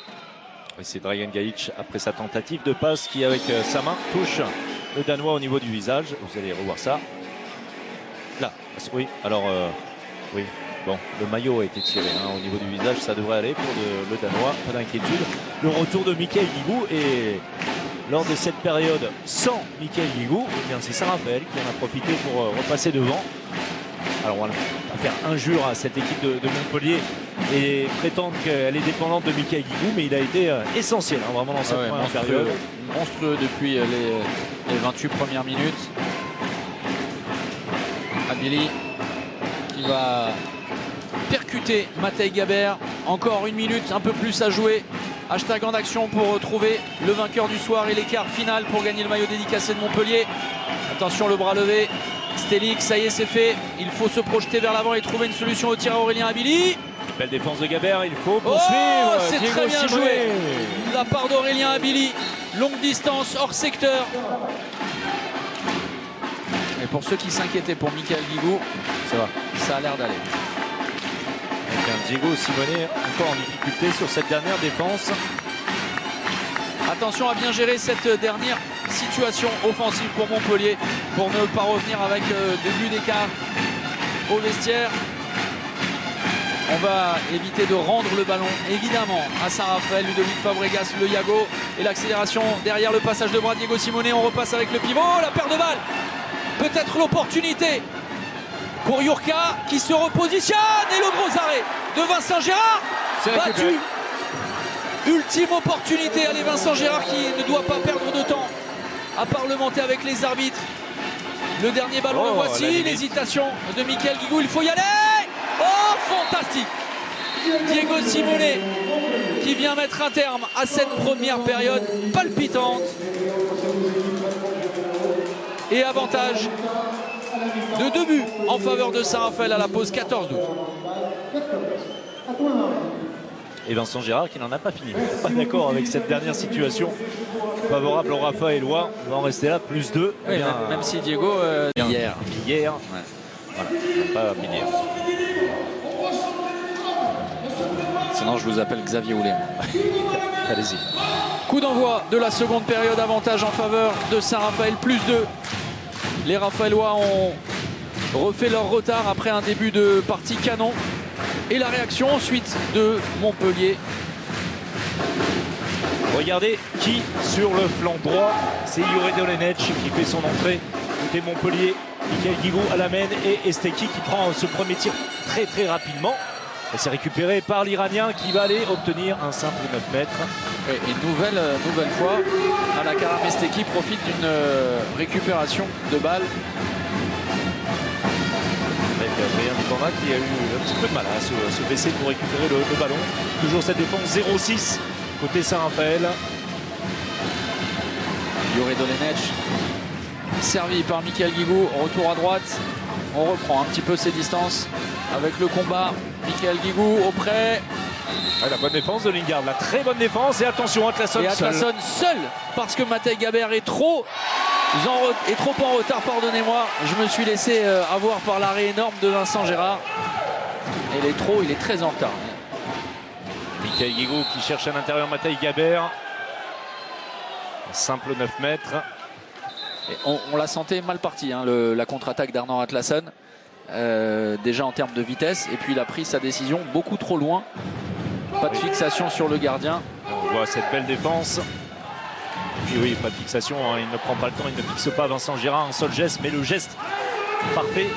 Oui, c'est Dragan Gajic après sa tentative de passe qui avec sa main touche le Danois au niveau du visage. Vous allez revoir ça. Là, oui, alors oui, bon, le maillot a été tiré au niveau du visage, ça devrait aller pour le Danois, pas d'inquiétude. Le retour de Mikael Guigou et lors de cette période sans Mikael Guigou, eh bien c'est Saint-Raphaël qui en a profité pour repasser devant. Alors on va faire injure à cette équipe de Montpellier et prétendre qu'elle est dépendante de Mikael Guigou, mais il a été essentiel vraiment dans cette première période.
Monstrueux depuis les 28 premières minutes. Abili qui va percuter Matej Gaber. Encore une minute, un peu plus à jouer. Hashtag en action pour retrouver le vainqueur du soir et l'écart final pour gagner le maillot dédicacé de Montpellier. Attention, le bras levé. Stélix, ça y est, c'est fait. Il faut se projeter vers l'avant et trouver une solution au tir à Aurélien Abili.
Belle défense de Gaber, il faut poursuivre.
C'est très bien joué de la part d'Aurélien Abili. Longue distance, hors secteur. Et pour ceux qui s'inquiétaient pour Mikael Guigou, ça a l'air d'aller.
Diego Simone encore en difficulté sur cette dernière défense.
Attention à bien gérer cette dernière situation offensive pour Montpellier pour ne pas revenir avec des buts d'écart au vestiaire. On va éviter de rendre le ballon évidemment à Saint-Raphaël. Ludovic Fabregas, le Yago et l'accélération derrière le passage de bras Diego Simone. On repasse avec le pivot, la perte de balle. Peut-être l'opportunité pour Jurka qui se repositionne et le gros arrêt de Vincent Gérard. Battu. Ultime opportunité. Allez, Vincent Gérard qui ne doit pas perdre de temps à parlementer avec les arbitres. Le dernier ballon, le voici. L'hésitation de Mikael Guigou. Il faut y aller. Oh, fantastique. Diego Simone qui vient mettre un terme à cette première période palpitante. Et avantage de 2 buts en faveur de Saint-Raphaël à la pause 14-12.
Et Vincent Gérard qui n'en a pas fini. Pas d'accord avec cette dernière situation favorable au Raphaélois. On va en rester là, plus 2.
Oui, même si Diego hier.
Ouais. Voilà, pas hier.
Sinon je vous appelle Xavier Houlet.
Allez-y.
Coup d'envoi de la seconde période, avantage en faveur de Saint-Raphaël, plus 2. Les Raphaélois ont refait leur retard après un début de partie canon. Et la réaction ensuite de Montpellier.
Regardez qui sur le flanc droit, c'est Jure Dolenec qui fait son entrée côté Montpellier. Mikael Guigou à la main et Esteki qui prend ce premier tir très rapidement. Et c'est récupéré par l'Iranien qui va aller obtenir un simple 9 mètres.
Et nouvelle fois, la Karamesteki profite d'une récupération de balle.
Avec Adrien Dupont qui a eu un petit peu de mal à se baisser pour récupérer le ballon. Toujours cette défense 0-6 côté Saint-Raphaël.
Jure Dolenec, servi par Mikael Guigou, retour à droite. On reprend un petit peu ses distances avec le combat. Mikael Guigou auprès.
La bonne défense de Lundgaard, la très bonne défense. Et attention, Atlasson
seul parce que Matej Gaber est trop en retard, pardonnez-moi. Je me suis laissé avoir par l'arrêt énorme de Vincent Gérard. Et il est très en retard.
Mikael Guigou qui cherche à l'intérieur Matej Gaber. Un simple 9 mètres.
Et on la sentait mal partie, hein, la contre-attaque d'Arnor Atlason. Déjà en termes de vitesse. Et puis il a pris sa décision beaucoup trop loin. Pas de fixation sur le gardien.
On voit cette belle défense. Et puis oui, pas de fixation, hein. Il ne prend pas le temps, il ne fixe pas Vincent Gérard. Un seul geste, mais le geste parfait,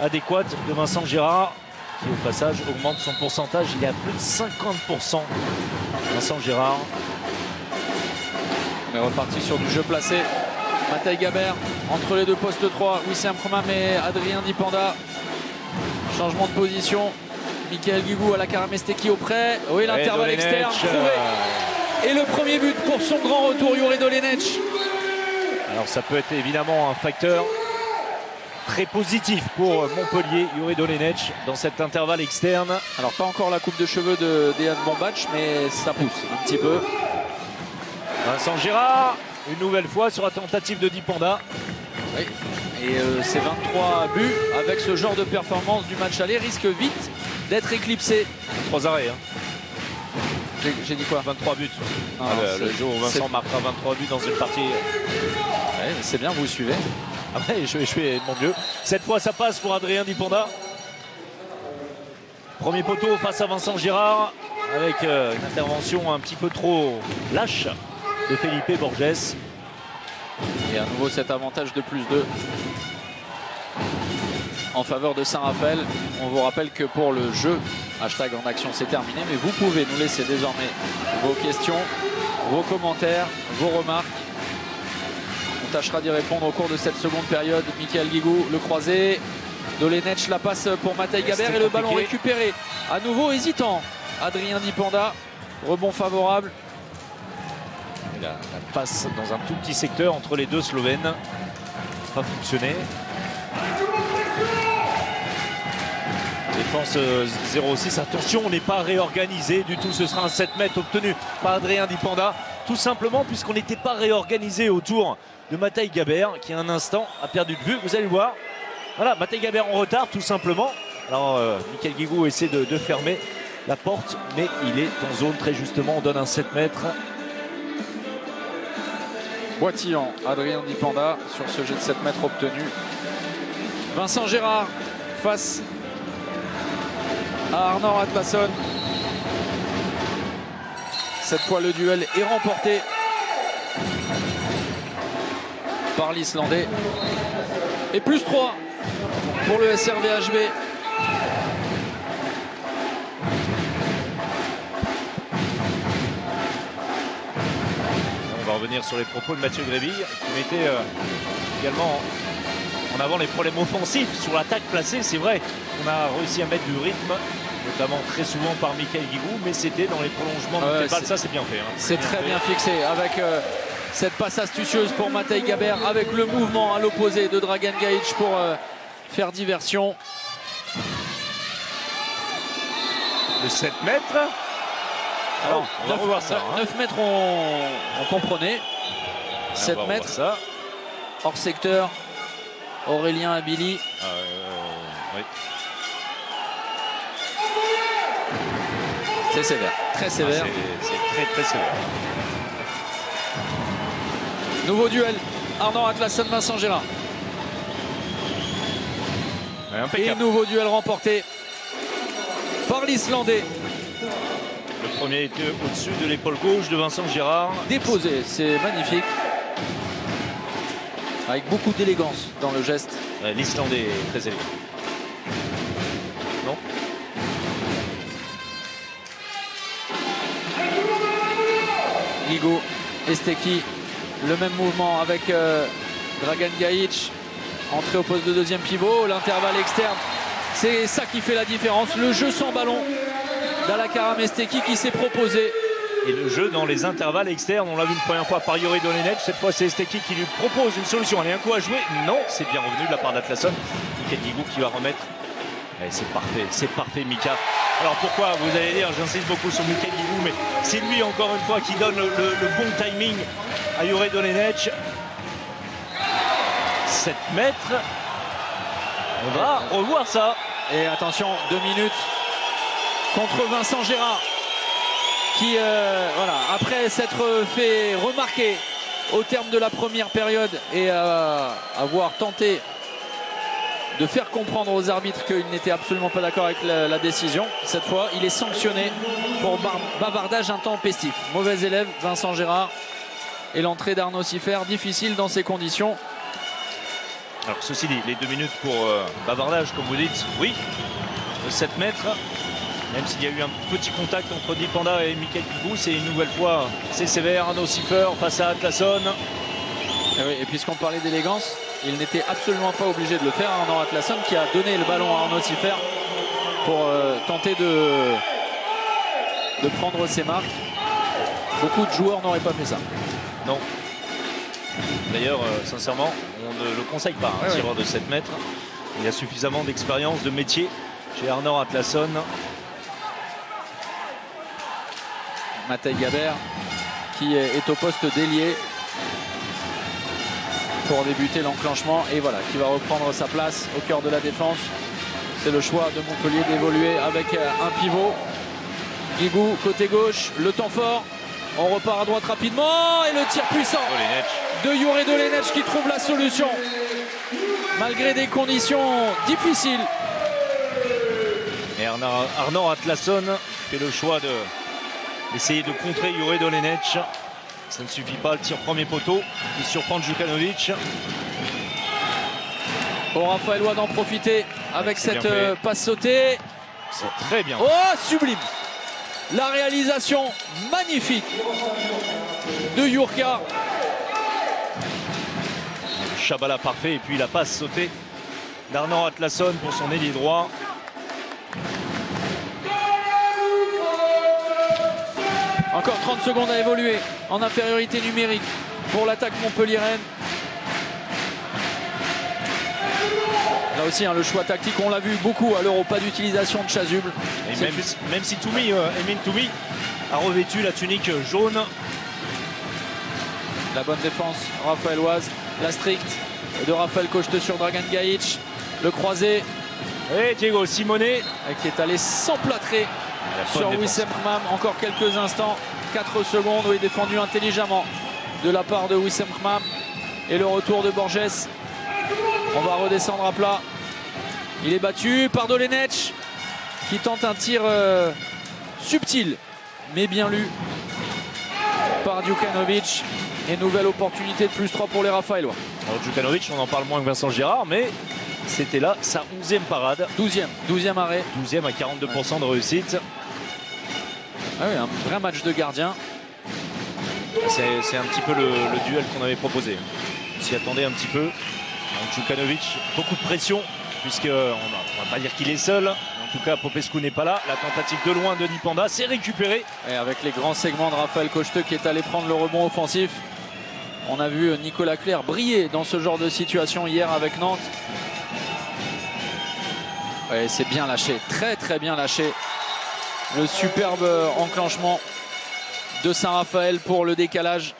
adéquat de Vincent Gérard, qui au passage augmente son pourcentage. Il est à plus de 50%. Vincent Gérard.
On est reparti sur du jeu placé. Matej Gabert entre les deux postes 3. Wissam Kromam et Adrien Dipanda. Changement de position. Michael Guigou à la Karamesteki auprès. Oui, l'intervalle externe trouvé. Et le premier but pour son grand retour, Jure Dolenech.
Alors ça peut être évidemment un facteur très positif pour Montpellier, Jure Dolenech, dans cet intervalle externe.
Alors pas encore la coupe de cheveux de Dejan Bombach, mais ça pousse un petit peu.
Vincent Gérard, une nouvelle fois sur la tentative de Dipanda.
Oui. Et ces 23 buts, avec ce genre de performance du match aller, risquent vite d'être éclipsés.
3 arrêts. Hein.
J'ai dit quoi?
23 buts.
Non,
le jour où Vincent marquera 23 buts dans une partie.
Ouais, c'est bien, vous suivez.
Ah ouais, je fais de mon mieux. Cette fois, ça passe pour Adrien Dipanda. Premier poteau face à Vincent Gérard, avec une intervention un petit peu trop lâche de Felipe Borges.
Et à nouveau cet avantage de plus 2 en faveur de Saint-Raphaël. On vous rappelle que pour le jeu, hashtag en action, c'est terminé, mais vous pouvez nous laisser désormais vos questions, vos commentaires, vos remarques. On tâchera d'y répondre au cours de cette seconde période. Michael Guigou, le croisé. Dolenech la passe pour Matej Gabert et le ballon récupéré. À nouveau hésitant. Adrien Dipanda, rebond favorable.
La passe dans un tout petit secteur entre les deux Slovènes. Pas fonctionné. Défense 0-6. Attention, on n'est pas réorganisé du tout. Ce sera un 7 mètres obtenu par Adrien Dipanda. Tout simplement puisqu'on n'était pas réorganisé autour de Matej Gabert qui, à un instant, a perdu de vue. Vous allez voir. Voilà, Matej Gabert en retard, tout simplement. Alors, Michael Guigou essaie de fermer la porte, mais il est en zone très justement. On donne un 7 mètres.
Boitillant, Adrien Dipanda sur ce jet de 7 mètres obtenu. Vincent Gérard face à Arnor Atlason. Cette fois le duel est remporté par l'Islandais. Et plus 3 pour le SRVHB.
On va revenir sur les propos de Mathieu Gréville qui mettait également en avant les problèmes offensifs sur l'attaque placée. C'est vrai qu'on a réussi à mettre du rythme, notamment très souvent par Michael Guigou, mais c'était dans les prolongements de balles. Ça, c'est bien fait. Hein.
C'est très bien fixé avec cette passe astucieuse pour Matej Gabert, avec le mouvement à l'opposé de Dragan Gajic pour faire diversion.
Le 7 mètres. Alors, on va revoir ça.
9 mètres, on comprenait. 7 mètres, ça. Hors secteur. Aurélien Abili.
Oui.
C'est sévère, très sévère.
C'est très sévère.
Nouveau duel. Arnor Atlason, Vincent Gérard. Et nouveau duel remporté par l'Islandais.
Le premier était au-dessus de l'épaule gauche de Vincent Gérard.
Déposé, c'est magnifique. Avec beaucoup d'élégance dans le geste.
L'Islandais est très élégant. Non ?
Guigou, Esteki, le même mouvement avec Dragan Gajic. Entrée au poste de deuxième pivot, l'intervalle externe. C'est ça qui fait la différence. Le jeu sans ballon d'Ala Karamesteki qui s'est proposé.
Et le jeu dans les intervalles externes, on l'a vu une première fois par Jure Dolenech. Cette fois, c'est Esteki qui lui propose une solution. Allez, un coup à jouer. Non, c'est bien revenu de la part d'Atlason. Michael Guigou qui va remettre. C'est parfait, Mika. Alors pourquoi, vous allez dire, j'insiste beaucoup sur Michael Guigou, mais c'est lui encore une fois qui donne le bon timing à Jure Dolenech. 7 mètres. On va revoir ça.
Et attention, 2 minutes contre Vincent Gérard qui, voilà, après s'être fait remarquer au terme de la première période et avoir tenté de faire comprendre aux arbitres qu'il n'était absolument pas d'accord avec la décision. Cette fois, il est sanctionné pour bavardage intempestif. Mauvais élève, Vincent Gérard. Et l'entrée d'Arnaud Siffert, difficile dans ces conditions.
Alors ceci dit, les 2 minutes pour bavardage, comme vous dites, oui, de 7 mètres. Même s'il y a eu un petit contact entre Dipanda et Mickaël Pigou, c'est une nouvelle fois, c'est sévère. Arnaud Siffert face à Atlasson.
Et puisqu'on parlait d'élégance, il n'était absolument pas obligé de le faire. Arnaud Atlasson qui a donné le ballon à Arnaud Siffert pour tenter de prendre ses marques. Beaucoup de joueurs n'auraient pas fait ça.
Non. D'ailleurs, sincèrement, on ne le conseille pas, un tireur de 7 mètres. Il y a suffisamment d'expérience, de métier chez Arnaud Atlasson.
Matej Gabert qui est au poste d'ailier pour débuter l'enclenchement et voilà, qui va reprendre sa place au cœur de la défense. C'est le choix de Montpellier d'évoluer avec un pivot. Guigou côté gauche, le temps fort. On repart à droite rapidement et le tir puissant de Jure Dolenec qui trouve la solution malgré des conditions difficiles.
Et Arnaud Atlasson fait le choix d'essayer de contrer Jure Dolenec. Ça ne suffit pas, le tir premier poteau. Il surprend Djukanovic.
Bon, Raphaëlois d'en profiter avec cette passe sautée.
C'est très bien.
Oh, sublime! La réalisation magnifique de Jurka.
Chabala parfait et puis la passe sautée d'Arnaud Atlasson pour son ailier droit.
Encore 30 secondes à évoluer en infériorité numérique pour l'attaque montpelliéraine. Là aussi, le choix tactique, on l'a vu beaucoup à l'Euro, pas d'utilisation de chasuble.
Et même si Emile Toumi a revêtu la tunique jaune.
La bonne défense raphaëloise, la stricte de Raphaël Cocheteux sur Dragan Gajic. Le croisé.
Et Diego Simone
qui est allé s'emplâtrer sur Wissem Khmam. Encore quelques instants, 4 secondes, oui, défendu intelligemment de la part de Wissem Khmam. Et le retour de Borges. On va redescendre à plat. Il est battu par Dolenec qui tente un tir subtil mais bien lu par Djukanovic. Et nouvelle opportunité de +3 pour les Raphaëlois.
Alors Djukanovic, on en parle moins que Vincent Gérard, mais c'était là sa 11e parade.
12e arrêt.
12e à 42% de réussite.
Ah oui, un vrai match de gardien.
C'est un petit peu le duel qu'on avait proposé. On s'y attendait un petit peu. Djukanovic, beaucoup de pression, puisqu'on ne va pas dire qu'il est seul. En tout cas, Popescu n'est pas là. La tentative de loin de Dipanda, c'est récupéré.
Et avec les grands segments de Raphaël Cocheteux qui est allé prendre le rebond offensif. On a vu Nicolas Clerc briller dans ce genre de situation hier avec Nantes. Ouais, c'est bien lâché, très très bien lâché. Le superbe enclenchement de Saint-Raphaël pour le décalage.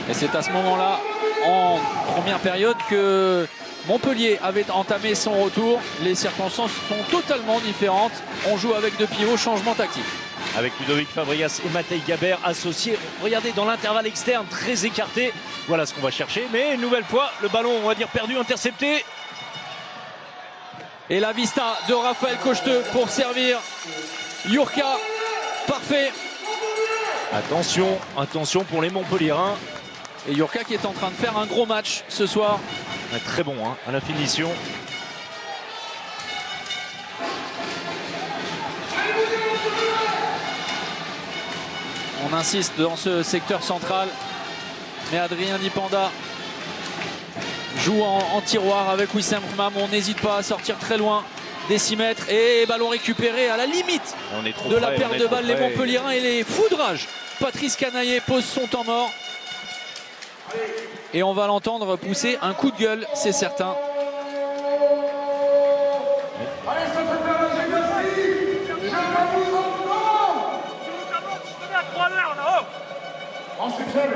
Et c'est à ce moment-là, en première période, que Montpellier avait entamé son retour. Les circonstances sont totalement différentes. On joue avec 2 pivots, changement tactique.
Avec Ludovic Fabrias et Matej Gabert associés. Regardez dans l'intervalle externe, très écarté. Voilà ce qu'on va chercher. Mais une nouvelle fois, le ballon, on va dire perdu, intercepté.
Et la vista de Raphaël Cocheteux pour servir Jurka. Parfait.
Attention, attention pour les Montpelliérains.
Et Jurka qui est en train de faire un gros match ce soir.
Très bon à la finition.
On insiste dans ce secteur central. Mais Adrien Dipanda joue en tiroir avec Wissem Khmam. On n'hésite pas à sortir très loin des 6 mètres. Et ballon récupéré à la limite de la perte de balle. Les Montpelliérains et les foudrages. Patrice Canaillé pose son temps mort. Et on va l'entendre pousser un coup de gueule, c'est certain.
Allez, ça fait faire la gymnastique. Je vous entends.
On est à 3 heures là-haut.
Ensuite, seul.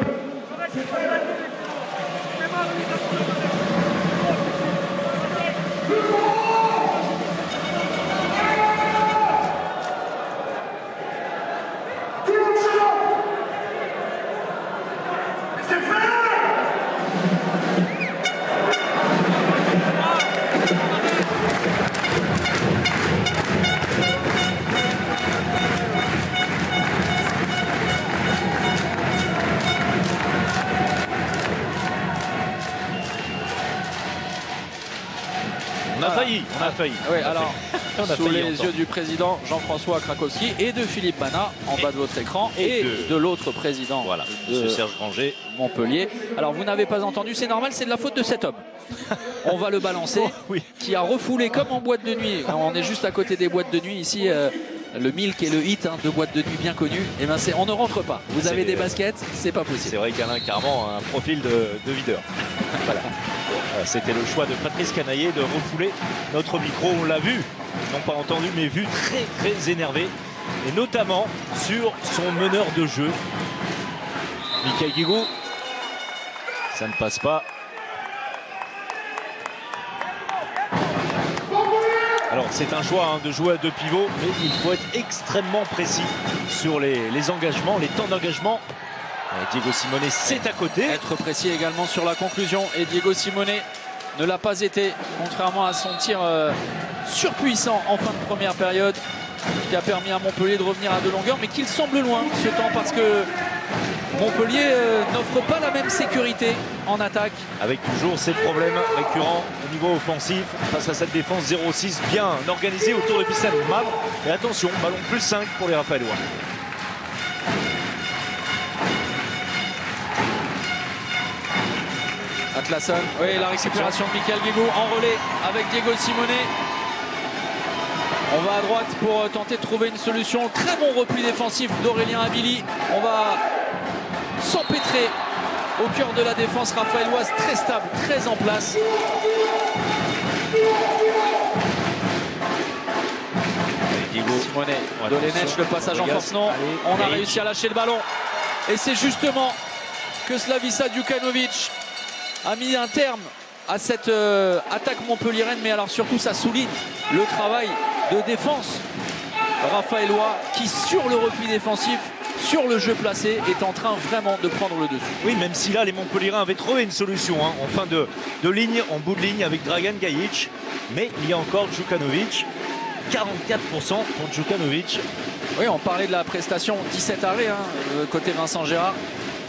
On a failli.
Oui, alors,
On a
sous
failli
les yeux du président Jean-François Krakowski et de Philippe Bana, en bas de votre écran, et de l'autre président,
voilà,
de
Serge Granger.
Montpellier. Alors, vous n'avez pas entendu, c'est normal, c'est de la faute de cet homme. On va le balancer,
Oui.
qui a refoulé comme en boîte de nuit. On est juste à côté des boîtes de nuit ici. Le Milk et le Hit, deux boîtes de nuit bien connues. Et ben on ne rentre pas. Vous avez des baskets, c'est pas possible.
C'est vrai qu'Alain Carman a un profil de videur. Voilà. C'était le choix de Patrice Canaillé de refouler notre micro. On l'a vu, non pas entendu, mais vu très énervé. Et notamment sur son meneur de jeu, Michael Guigou. Ça ne passe pas. Alors c'est un choix de jouer à 2 pivots, mais il faut être extrêmement précis sur les engagements, les temps d'engagement. Diego Simone, c'est à côté.
Être précis également sur la conclusion. Et Diego Simone ne l'a pas été, contrairement à son tir surpuissant en fin de première période, qui a permis à Montpellier de revenir à 2 longueurs, mais qu'il semble loin ce temps, parce que Montpellier n'offre pas la même sécurité en attaque.
Avec toujours ces problèmes récurrents au niveau offensif face à cette défense 0-6 bien organisée autour de Bissam Mabre. Et attention, ballon plus 5 pour les Raphaëlois.
Atlason, oui, la récupération de Michael Guigou en relais avec Diego Simone. On va à droite pour tenter de trouver une solution. Très bon repli défensif d'Aurélien Abili. On va s'empêtrer au cœur de la défense raphaëloise, très stable, très en place. Simone, Dolenech, le passage en force, non. On a réussi à lâcher le ballon. Et c'est justement que Slaviša Đukanović a mis un terme à cette attaque montpelliéraine, mais alors surtout ça souligne le travail de défense raphaëlois qui, sur le repli défensif, sur le jeu placé, est en train vraiment de prendre le dessus.
Oui, même si là les Montpelliérains avaient trouvé une solution en fin de ligne, en bout de ligne avec Dragan Gajic, mais il y a encore Đukanović. 44% pour Đukanović.
Oui, on parlait de la prestation, 17 arrêts côté Vincent Gérard.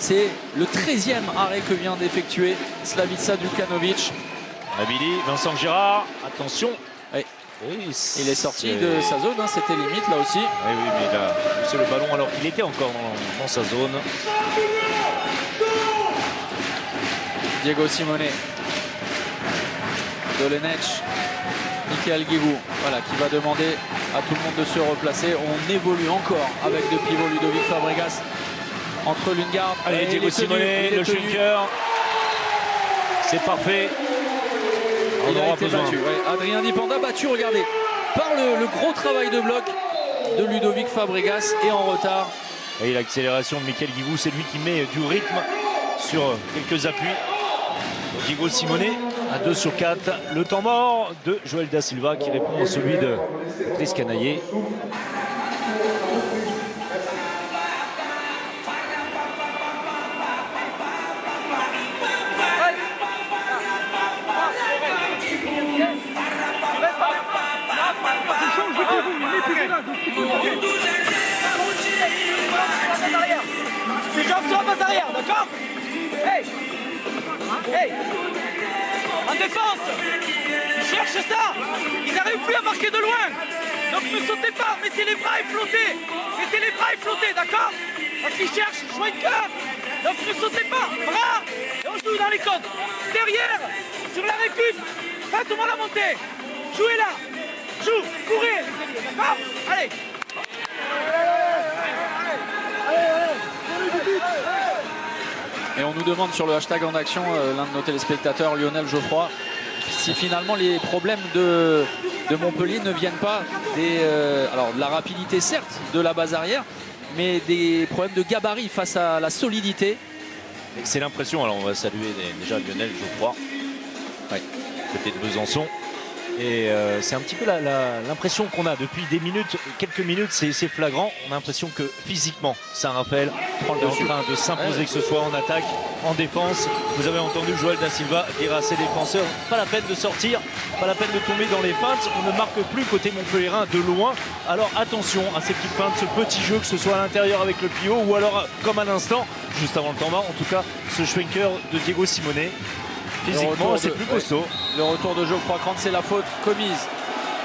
C'est le 13e arrêt que vient d'effectuer Slaviša Đukanović.
Abili, Vincent Gérard, attention.
Oui.
Oui,
il est sorti de sa zone, c'était limite là aussi.
Oui, mais il a poussé le ballon alors qu'il était encore dans sa zone.
Diego Simone, Dolenech, Michael Guigou, voilà, qui va demander à tout le monde de se replacer. On évolue encore avec deux pivots, Ludovic Fabregas entre Lundgaard.
Allez, Diego Simone, le Schwenker. C'est parfait.
Il a été battu. Ouais. Adrien Dipanda battu, regardez, par le gros travail de bloc de Ludovic Fabregas et en retard.
Et l'accélération de Michael Guigou, c'est lui qui met du rythme sur quelques appuis. Diego Simone à 2 sur 4. Le temps mort de Joël Da Silva qui répond à celui de Patrice Canaillé.
Les jambes sur la passe arrière, d'accord? Hey! Hey! En défense! Cherche ça! Ils n'arrivent plus à marquer de loin! Donc ne sautez pas, mettez les bras et flottez! Mettez les bras et flottez, d'accord? Parce qu'ils cherchent Schwenker! Donc ne sautez pas! Bras! Et on joue dans les côtes! Derrière! Sur la récup! Faites-moi la montée! Jouez là! Joue! Courez, les amis, d'accord? Allez!
Et on nous demande sur le hashtag en action, l'un de nos téléspectateurs, Lionel Geoffroy, si finalement les problèmes de Montpellier ne viennent pas alors de la rapidité certes de la base arrière, mais des problèmes de gabarit face à la solidité.
C'est l'impression, alors on va saluer déjà Lionel Geoffroy, côté de Besançon. Et c'est un petit peu l'impression qu'on a depuis des minutes, quelques minutes, c'est flagrant. On a l'impression que physiquement, Saint-Raphaël est en train de s'imposer, que ce soit en attaque, en défense. Vous avez entendu Joël Da Silva dire à ses défenseurs, pas la peine de sortir, pas la peine de tomber dans les feintes. On ne marque plus côté montpelliérain de loin. Alors attention à ces petites feintes, ce petit jeu, que ce soit à l'intérieur avec le pivot ou alors comme à l'instant, juste avant le temps mort, en tout cas, ce Schwenker de Diego Simone Physiquement, c'est plus costaud.
Le retour de Geoffroy Krantz, c'est la faute commise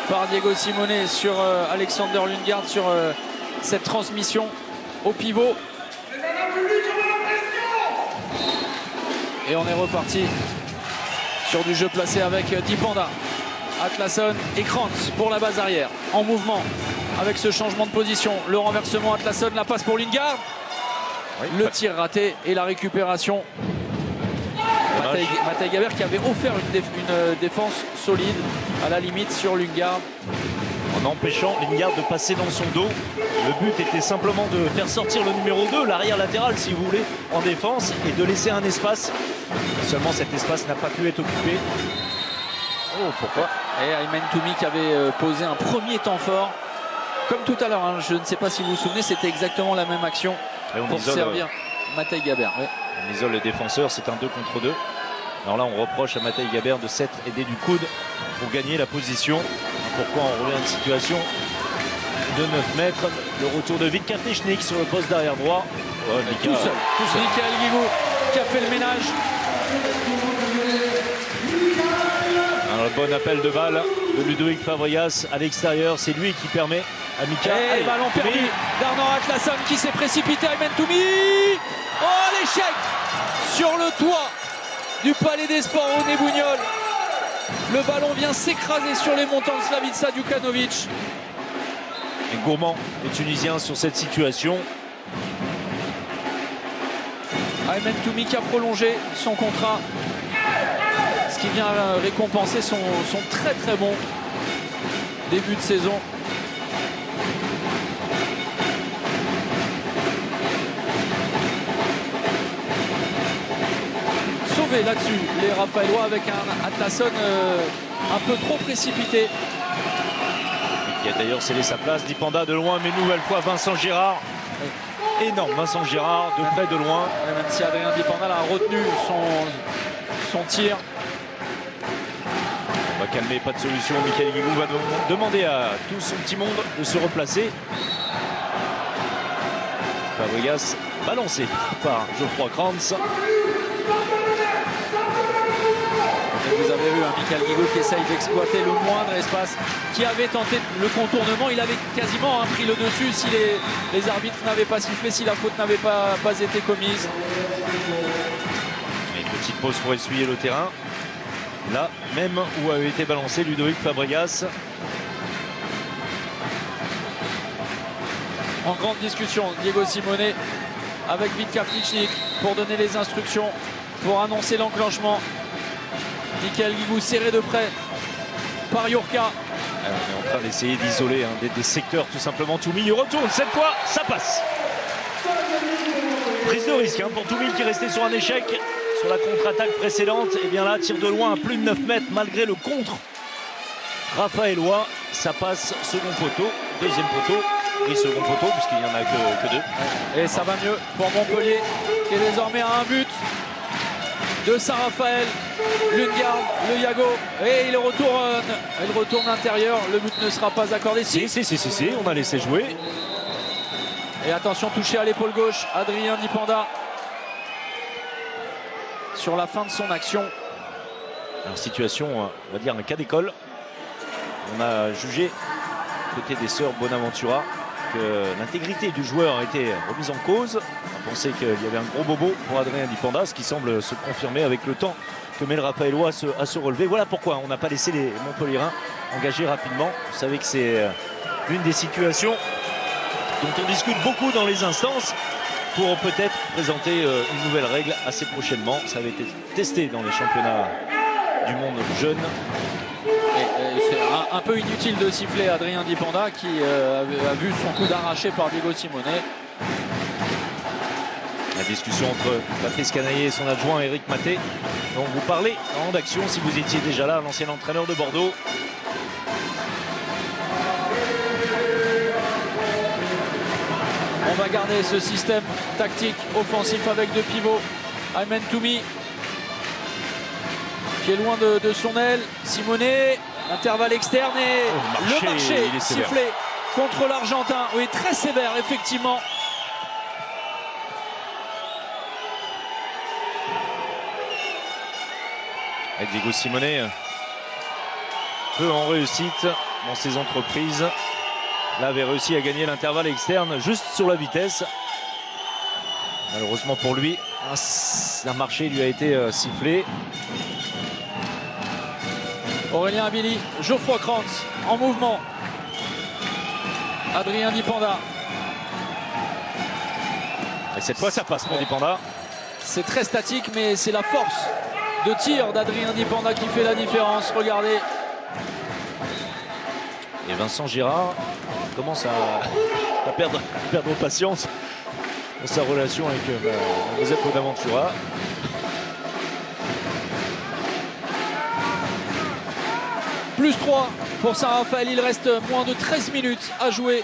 par Diego Simone sur Alexander Lundgaard sur cette transmission au pivot. Et on est reparti sur du jeu placé avec Dipanda, Atlason et Krantz pour la base arrière. En mouvement avec ce changement de position. Le renversement, Atlason, la passe pour Lundgaard.
Oui,
le tir raté et la récupération. Matej Gabert qui avait offert une défense solide à la limite sur Lundgaard.
En empêchant Lundgaard de passer dans son dos. Le but était simplement de faire sortir le numéro 2, l'arrière latéral si vous voulez, en défense et de laisser un espace. Seulement cet espace n'a pas pu être occupé. Oh, pourquoi?
Et Aymen Toumi qui avait posé un premier temps fort. Comme tout à l'heure, hein, je ne sais pas si vous vous souvenez, c'était exactement la même action pour servir Matej Gabert. Ouais.
On isole les défenseurs, c'est un 2 contre 2. Alors là, on reproche à Matej Gabert de s'être aidé du coude pour gagner la position. Pourquoi on revient à une situation de 9 mètres? Le retour de Vitka Plečnik sur le poste d'arrière droit. Oh,
tout seul. Mikael Guigou qui a fait le ménage.
Un bon appel de balle de Ludovic Fabregas à l'extérieur. C'est lui qui permet à Mika.
Et ballon perdu d'Arnaud Atlason qui s'est précipité. Aymen Toumi. Oh, l'échec sur le toit du Palais des Sports au Nebouniol. Le ballon vient s'écraser sur les montants de Slavica Djukanovic.
Et gourmand les Tunisiens sur cette situation.
Aymen Toumi qui a prolongé son contrat. Ce qui vient récompenser son très très bon début de saison. Sauvé là-dessus les Raphaélois avec un Atlason un peu trop précipité.
Il a d'ailleurs scellé sa place. Dipanda de loin, mais nouvelle fois Vincent Gérard. Énorme Vincent Gérard, de près de loin.
Même si Adrien Dipanda a retenu son tir.
On va calmer, pas de solution. Mikael Guigou va demander à tout son petit monde de se replacer. Fabregas balancé par Geoffroy Krantz.
Et vous avez vu Mikael Guigou qui essaye d'exploiter le moindre espace, qui avait tenté le contournement. Il avait quasiment pris le dessus si les arbitres n'avaient pas sifflé, si la faute n'avait pas été commise.
Une petite pause pour essuyer le terrain. Là même où avait été balancé Ludovic Fabregas.
En grande discussion, Diego Simone avec Vitka Plečnik pour donner les instructions, pour annoncer l'enclenchement. Mikael Guigou serré de près par Jurka.
On est en train d'essayer d'isoler des secteurs tout simplement. Toumi retourne cette fois, ça passe. Prise de risque pour Toumi qui restait sur un échec sur la contre-attaque précédente. Et bien là, tire de loin à plus de 9 mètres malgré le contre raphaélois. Ça passe second poteau, deuxième poteau et second poteau puisqu'il n'y en a que 2.
Et ça va mieux pour Montpellier qui est désormais à un but de Saint-Raphaël. Lundgaard, le Yago, et il retourne intérieur. Le but ne sera pas accordé.
Si, on a laissé jouer.
Et attention, touché à l'épaule gauche, Adrien Dipanda sur la fin de son action.
Alors, situation, on va dire un cas d'école. On a jugé côté des sœurs Bonaventura que l'intégrité du joueur a été remise en cause. On pensait qu'il y avait un gros bobo pour Adrien Dipanda, ce qui semble se confirmer avec le temps que met le Raphaélois à se relever. Voilà pourquoi on n'a pas laissé les Montpelliérains engager rapidement. Vous savez que c'est l'une des situations dont on discute beaucoup dans les instances pour peut-être présenter une nouvelle règle assez prochainement. Ça avait été testé dans les championnats du monde jeune.
C'est un peu inutile de siffler Adrien Dipanda qui a vu son coup d'arraché par Diego Simone.
La discussion entre Patrice Canaillé et son adjoint Éric Maté, dont vous parlez en d'action si vous étiez déjà là, l'ancien entraîneur de Bordeaux.
On va garder ce système tactique offensif avec deux pivots. Aymen Toumi qui est loin de son aile. Simone, intervalle externe et le marché sifflé contre l'Argentin. Oui, très sévère effectivement.
Et Diego Simone, peu en réussite dans ses entreprises. Là, avait réussi à gagner l'intervalle externe juste sur la vitesse. Malheureusement pour lui, un marché lui a été sifflé.
Aurélien Abili, Geoffroy Krantz en mouvement. Adrien Dipanda.
Et cette fois, ça passe pour Dipanda.
C'est très statique, mais c'est la force de tir d'Adrien Dipanda qui fait la différence. Regardez.
Et Vincent Girard commence à perdre patience dans sa relation avec Josep Bonaventura.
Plus 3 pour Saint-Raphaël. Il reste moins de 13 minutes à jouer.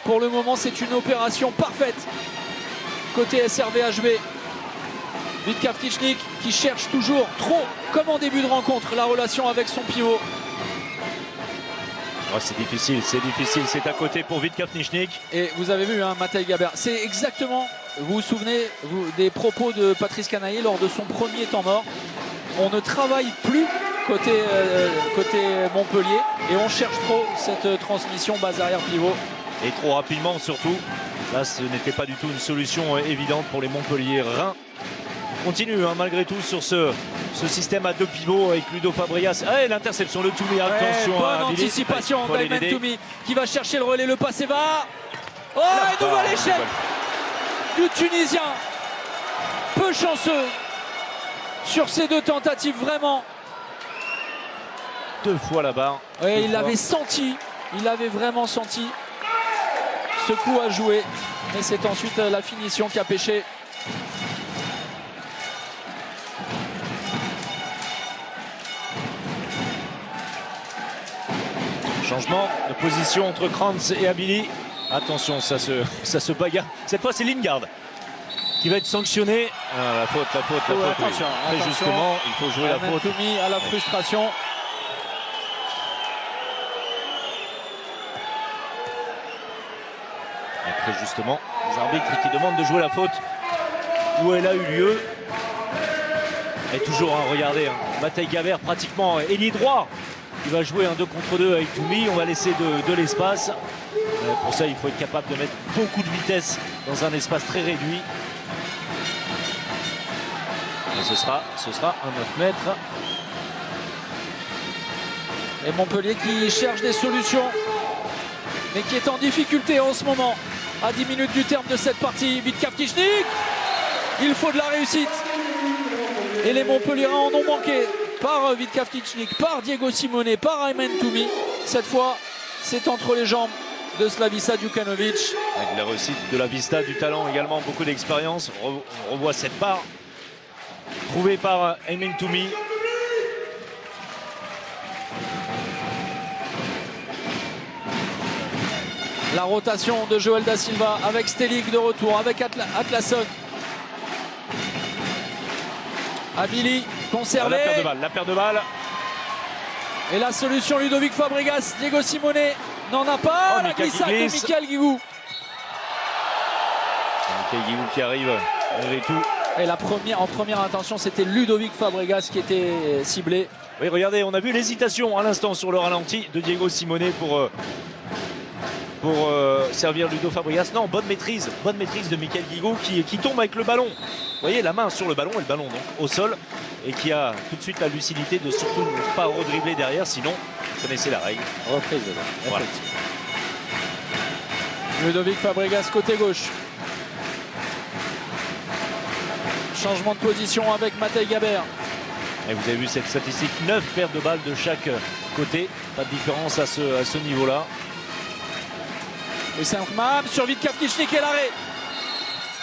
Pour le moment, c'est une opération parfaite côté SRVHB. Vitka Vtichnik qui cherche toujours trop, comme en début de rencontre, la relation avec son pivot.
Oh, c'est difficile, c'est à côté pour Vitka Vtichnik.
Et vous avez vu, hein, Matej Gaber, c'est exactement, vous vous souvenez des propos de Patrice Canaillé lors de son premier temps mort. On ne travaille plus côté Montpellier et on cherche trop cette transmission base arrière pivot.
Et trop rapidement surtout. Là, ce n'était pas du tout une solution évidente pour les Montpelliérains. Continue malgré tout sur ce système à deux pivots avec Ludo Fabrias. Ah, l'interception, le Toumi, attention.
Bonne anticipation d'Ayman Toumi qui va chercher le relais, le passé va. Oh, et nouvel échec du Tunisien. Peu chanceux sur ces deux tentatives, vraiment.
Deux fois la barre.
Et il l'avait senti, il avait vraiment senti ce coup à jouer. Mais c'est ensuite la finition qui a pêché.
Changement de position entre Krantz et Abili. Attention, ça se bagarre. Cette fois, c'est Lingard qui va être sanctionné. La faute.
Attention,
oui. Très justement, il faut jouer la faute.
Toumi à la frustration.
Et très justement, les arbitres qui demandent de jouer la faute où elle a eu lieu. Et toujours, regardez, Matej Gaber pratiquement ailier droit. Il va jouer un 2 contre 2 avec Toumi. On va laisser de l'espace. Pour ça, il faut être capable de mettre beaucoup de vitesse dans un espace très réduit. Et ce sera un 9 mètres.
Et Montpellier qui cherche des solutions, mais qui est en difficulté en ce moment. À 10 minutes du terme de cette partie, Vitka Vtichnik. Il faut de la réussite. Et les Montpelliérains en ont manqué. Par Vitka Vtichnik, par Diego Simone, par Ayman Toumi. Cette fois, c'est entre les jambes de Slaviša Đukanović.
Avec la réussite de la Vista, du talent également, beaucoup d'expérience. On revoit cette barre trouvée par Ayman Toumi.
La rotation de Joël Da Silva avec Stelig de retour, avec Atlasson. Abili conservé.
La paire de balles.
Et la solution Ludovic Fabregas. Diego Simone n'en a pas. La glissade de Michael Guigou.
Michael Guigou qui arrive malgré tout.
Et en première intention, c'était Ludovic Fabregas qui était ciblé.
Oui, regardez, on a vu l'hésitation à l'instant sur le ralenti de Diego Simone pour servir Ludo Fabregas. Non, bonne maîtrise de Michael Guigou qui tombe avec le ballon. Vous voyez, la main sur le ballon et le ballon donc au sol. Et qui a tout de suite la lucidité de surtout ne pas redribbler derrière, sinon vous connaissez la règle.
Reprise de là.
Voilà.
Ludovic Fabregas côté gauche. Changement de position avec Matej Gaber.
Et vous avez vu cette statistique, 9 paires de balles de chaque côté. Pas de différence à ce niveau-là.
Et c'est un sur Vitka Vtichnik et l'arrêt.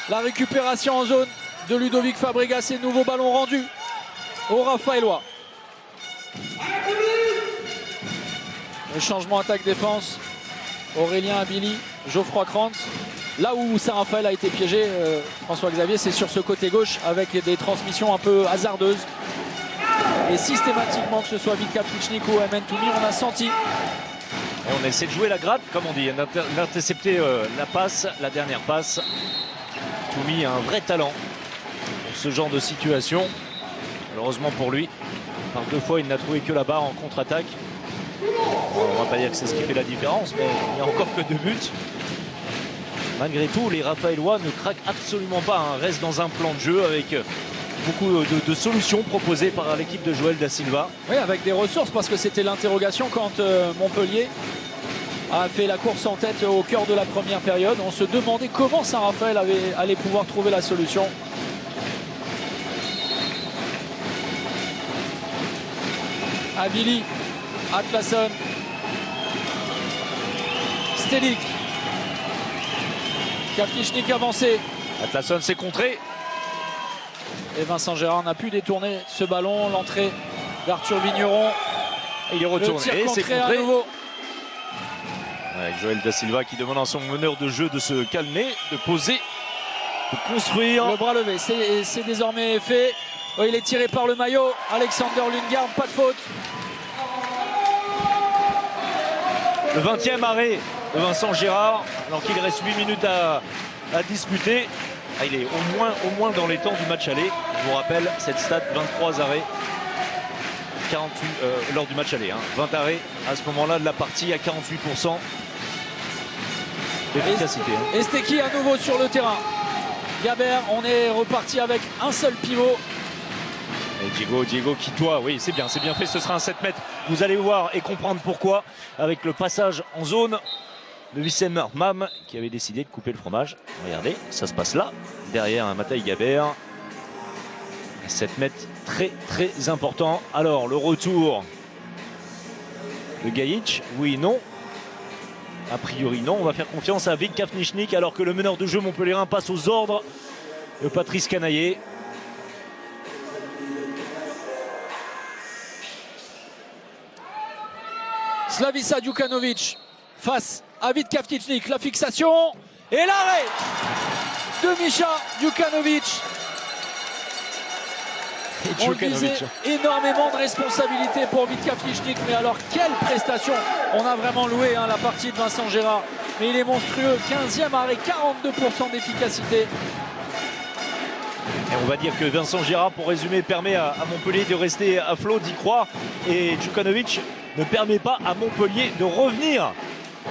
La récupération en zone de Ludovic Fabregas et nouveau ballon rendu au Raphaëlois. Le changement attaque-défense. Aurélien Abili, Geoffroy Krantz. Là où Saint-Raphaël a été piégé, François-Xavier, c'est sur ce côté gauche avec des transmissions un peu hasardeuses. Et systématiquement, que ce soit Vitka Vtichnik ou Ayman Toumi, on a senti.
Et on essaie de jouer la gratte, comme on dit, d'intercepter la dernière passe. Toumi a un vrai talent pour ce genre de situation. Malheureusement pour lui, Par 2 fois, il n'a trouvé que la barre en contre-attaque. On va pas dire que c'est ce qui fait la différence, mais il n'y a encore que 2 buts. Malgré tout, les Raphaélois ne craquent absolument pas, hein. Restent dans un plan de jeu avec beaucoup de solutions proposées par l'équipe de Joël Da Silva.
Oui, avec des ressources, parce que c'était l'interrogation quand Montpellier a fait la course en tête au cœur de la première période. On se demandait comment Saint-Raphaël allait pouvoir trouver la solution. Abili, Atlasson, Stelik, Kafnichnik avancé.
Atlasson s'est contré.
Et Vincent Gérard n'a pu détourner ce ballon. L'entrée d'Arthur Vigneron.
Il est retourné.
Le tir contré à nouveau.
Avec Joël Da Silva qui demande à son meneur de jeu de se calmer, de poser, de construire.
Le bras levé, c'est désormais fait. Oh, il est tiré par le maillot. Alexander Lundgaard, pas de faute.
Le 20e arrêt de Vincent Gérard, alors qu'il reste 8 minutes à disputer. Ah, il est au moins dans les temps du match aller. Je vous rappelle cette stat, 23 arrêts 48, lors du match aller. 20 arrêts à ce moment-là de la partie à 48% d'efficacité.
Esteki à nouveau sur le terrain. Gabert, on est reparti avec un seul pivot.
Et Diego qui doit, oui c'est bien fait, ce sera un 7 mètres. Vous allez voir et comprendre pourquoi avec le passage en zone de Wissem Mam qui avait décidé de couper le fromage. Regardez, ça se passe là, derrière un Matej Gabert. 7 mètres très important. Alors le retour de Gajic, oui, non. A priori non, on va faire confiance à Vik Kafnichnik alors que le meneur de jeu montpelliérain passe aux ordres de Patrice Canaillé.
Slaviša Đukanović face à Vik Kafnichnik, la fixation et l'arrêt de Misha Đukanović. On le disait, énormément de responsabilités pour Vik Kafnichnik, mais alors quelle prestation! On a vraiment loué la partie de Vincent Gérard, mais il est monstrueux. 15e arrêt, 42% d'efficacité.
Et on va dire que Vincent Gérard, pour résumer, permet à Montpellier de rester à flot, d'y croire, et Đukanović ne permet pas à Montpellier de revenir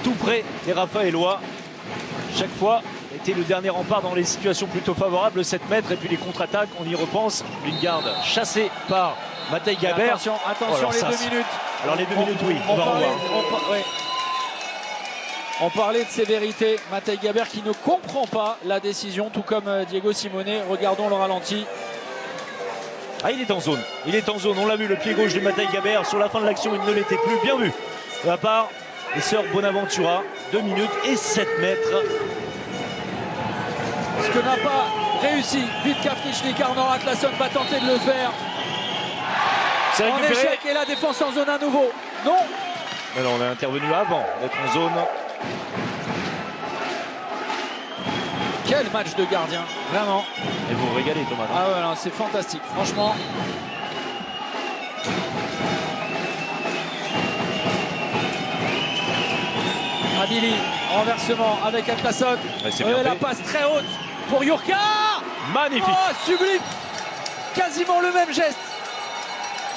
tout près des Raphaélois. Chaque fois était le dernier rempart dans les situations plutôt favorables, 7 mètres, et puis les contre-attaques, on y repense. Lundgaard chassé par Matej Gabert.
Attention,
alors
les 2 minutes.
Alors les 2 minutes, oui, on va revoir.
On parlait de sévérité. Matej Gabert qui ne comprend pas la décision, tout comme Diego Simonet. Regardons le ralenti.
Ah, il est en zone. On l'a vu, le pied gauche de Matej Gabert. Sur la fin de l'action, il ne l'était plus. Bien vu de la part des sœurs Bonaventura. 2 minutes et 7 mètres.
Ce que n'a pas réussi Vik Kafnichnik. Arnaud Atlasson va tenter de le faire.
C'est
en échec et la défense en zone à nouveau. Non.
Alors on est intervenu avant d'être en zone.
Quel match de gardien, vraiment.
Et vous vous régalez, Thomas.
Ah ouais, c'est fantastique, franchement. Abili, renversement avec Atlasson.
Ouais,
la passe très haute pour Jurka.
Magnifique.
Oh, sublime. Quasiment le même geste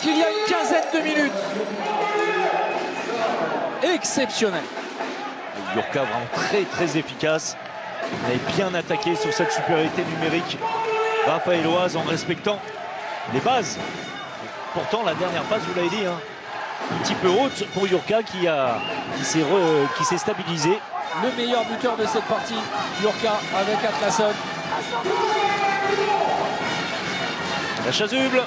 qu'il y a une quinzaine de minutes. Exceptionnel.
Jurka vraiment très efficace. On avait bien attaqué sur cette supériorité numérique raphaéloise en respectant les bases. Pourtant la dernière passe, vous l'avez dit, un petit peu haute pour Jurka qui s'est stabilisé.
Le meilleur buteur de cette partie, Jurka avec Atlasson.
La chasuble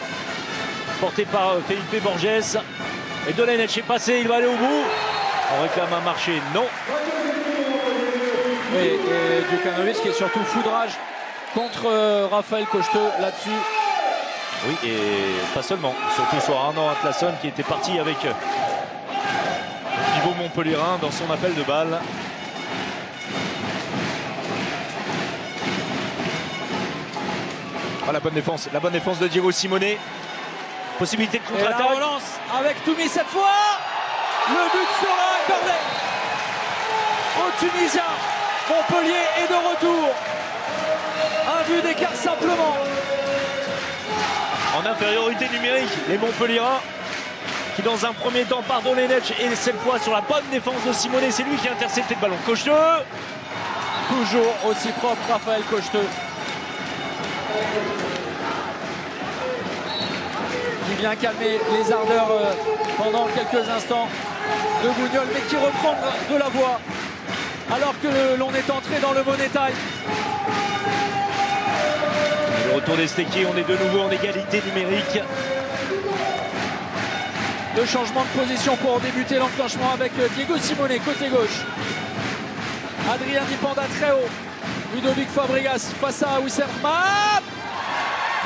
portée par Felipe Borges. Et Dolenech est passé, il va aller au bout. On réclame un marché, non.
Et Đukanović qui est surtout foudrage contre Raphaël Cocheteux là-dessus.
Oui, et pas seulement. Surtout sur Arnaud Atlasson qui était parti avec le pivot montpelliérain dans son appel de balle. Ah, la bonne défense de Diego Simonet. Possibilité de contre-attaque.
Et la relance avec Toumi cette fois. Le but sera accordé aux Tunisiens. Montpellier est de retour. Un but d'écart simplement.
En infériorité numérique, les Montpelliérains qui dans un premier temps part Dolenech et cette fois sur la bonne défense de Simonet, c'est lui qui a intercepté le ballon. Cocheteux,
Toujours aussi propre Raphaël Cocheteux. Qui vient calmer les ardeurs pendant quelques instants de Gougnol, mais qui reprend de la voix alors que l'on est entré dans le Money Time.
le retour d'Esteki, on est de nouveau en égalité numérique.
Le changement de position pour débuter l'enclenchement avec Diego Simonet côté gauche. Adrien Dipanda très haut. Ludovic Fabregas face à Wissem Ahmad.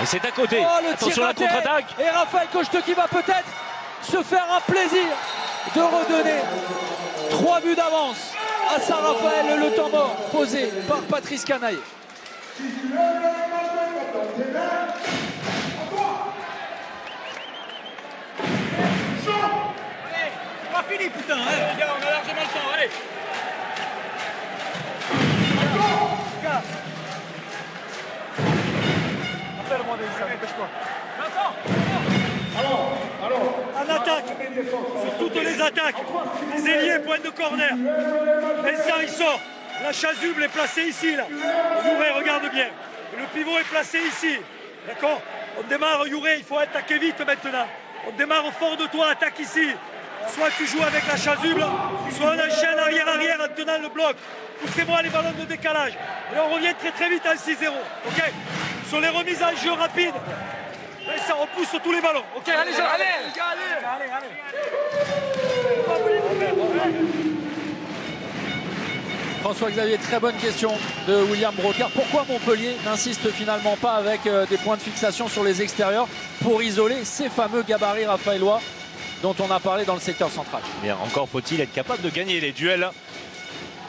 Et c'est à côté.
Oh, le
attention
tir
à la
raté.
contre-attaque.
Et Raphaël Cocheteux qui va peut-être se faire un plaisir de redonner 3 buts d'avance à Saint-Raphaël, le temps mort posé par Patrice Canaille.
Allez, c'est pas fini putain, hein, les gars, on a largement le temps, allez.
Appelle-moi Mélissa, dépêche-toi.
Vincent,
En attaque, sur toutes les attaques, les ailiers, point de corner. Vincent il sort, la chasuble est placée ici là. Youré regarde bien. Et le pivot est placé ici. D'accord? On démarre Youré, il faut attaquer vite maintenant. On démarre fort de toi, attaque ici. Soit tu joues avec la chasuble, soit on enchaîne arrière-arrière en tenant le bloc. Poussez-moi les ballons de décalage. Et on revient très très vite à 6-0. Ok? Sur les remises en jeu rapides. Et ça repousse tous les ballons. Ok, allez,
François-Xavier, très bonne question de William Brocard. Pourquoi Montpellier n'insiste finalement pas avec des points de fixation sur les extérieurs pour isoler ces fameux gabarits raphaélois dont on a parlé dans le secteur central?
Bien, encore faut-il être capable de gagner les duels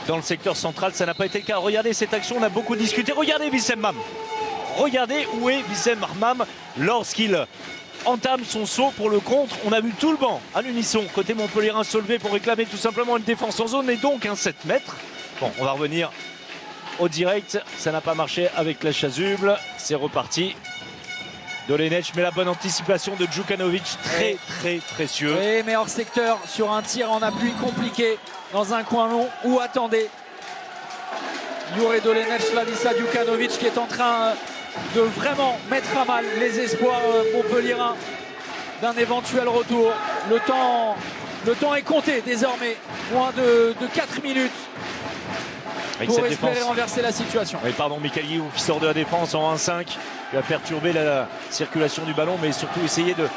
dans le secteur central. Ça n'a pas été le cas. Regardez cette action, on a beaucoup discuté. Regardez Wissem Mam. Regardez où est Wissem Mam lorsqu'il entame son saut pour le contre. On a vu tout le banc à l'unisson côté Montpellierin se lever pour réclamer tout simplement une défense en zone et donc un 7 mètres. Bon, on va revenir au direct. Ça n'a pas marché avec la chasuble. C'est reparti. Dolenech met la bonne anticipation de Djukanovic. Très très précieux.
Oui, mais hors secteur sur un tir en appui compliqué dans un coin long où attendez Youré Dolenech, Slaviša Djukanovic qui est en train de vraiment mettre à mal les espoirs montpelliérains d'un éventuel retour. Le temps est compté désormais. Moins de 4 minutes
Avec
pour
cette
espérer
défense.
renverser la situation.
Oui, pardon, Michael Guillou qui sort de la défense en 1-5, qui va perturber la circulation du ballon, mais surtout essayer de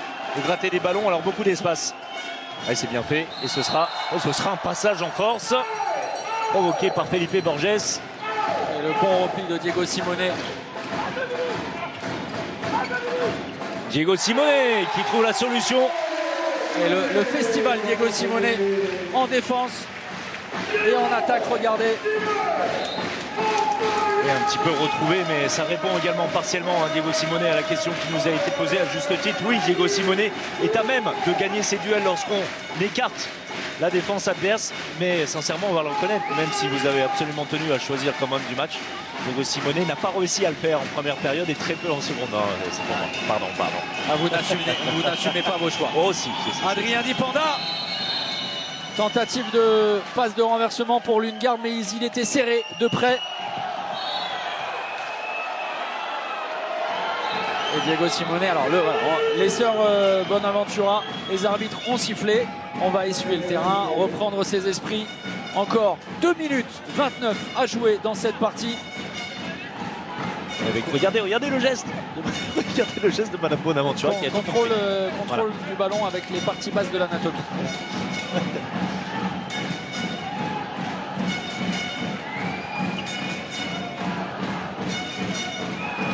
gratter des ballons. Alors beaucoup d'espace. Ouais, c'est bien fait. Et ce sera un passage en force provoqué par Felipe Borges.
Et le bon repli de Diego Simonet.
Diego Simonet qui trouve la solution.
Et le festival Diego Simonet en défense et en attaque, regardez.
Et un petit peu retrouvé, mais ça répond également partiellement à Diego Simonet à la question qui nous a été posée à juste titre. Oui, Diego Simonet est à même de gagner ses duels lorsqu'on écarte la défense adverse, mais sincèrement on va le reconnaître, même si vous avez absolument tenu à choisir comme homme du match, Diego Simonet n'a pas réussi à le faire en première période et très peu en seconde. Non, c'est pour moi. Pardon.
Ah, vous n'assumez pas vos choix.
Oh si.
Adrien Dipanda. Tentative de passe de renversement pour Lundgaard, mais il était serré de près. Et Diego Simonet, alors les sœurs Bonaventura, les arbitres ont sifflé. On va essuyer le terrain, reprendre ses esprits. Encore 2 minutes 29 à jouer dans cette partie.
Regardez le geste. Regardez le geste de Madame Bonaventura qui a
contrôle du ballon avec les parties basses de l'anatomie.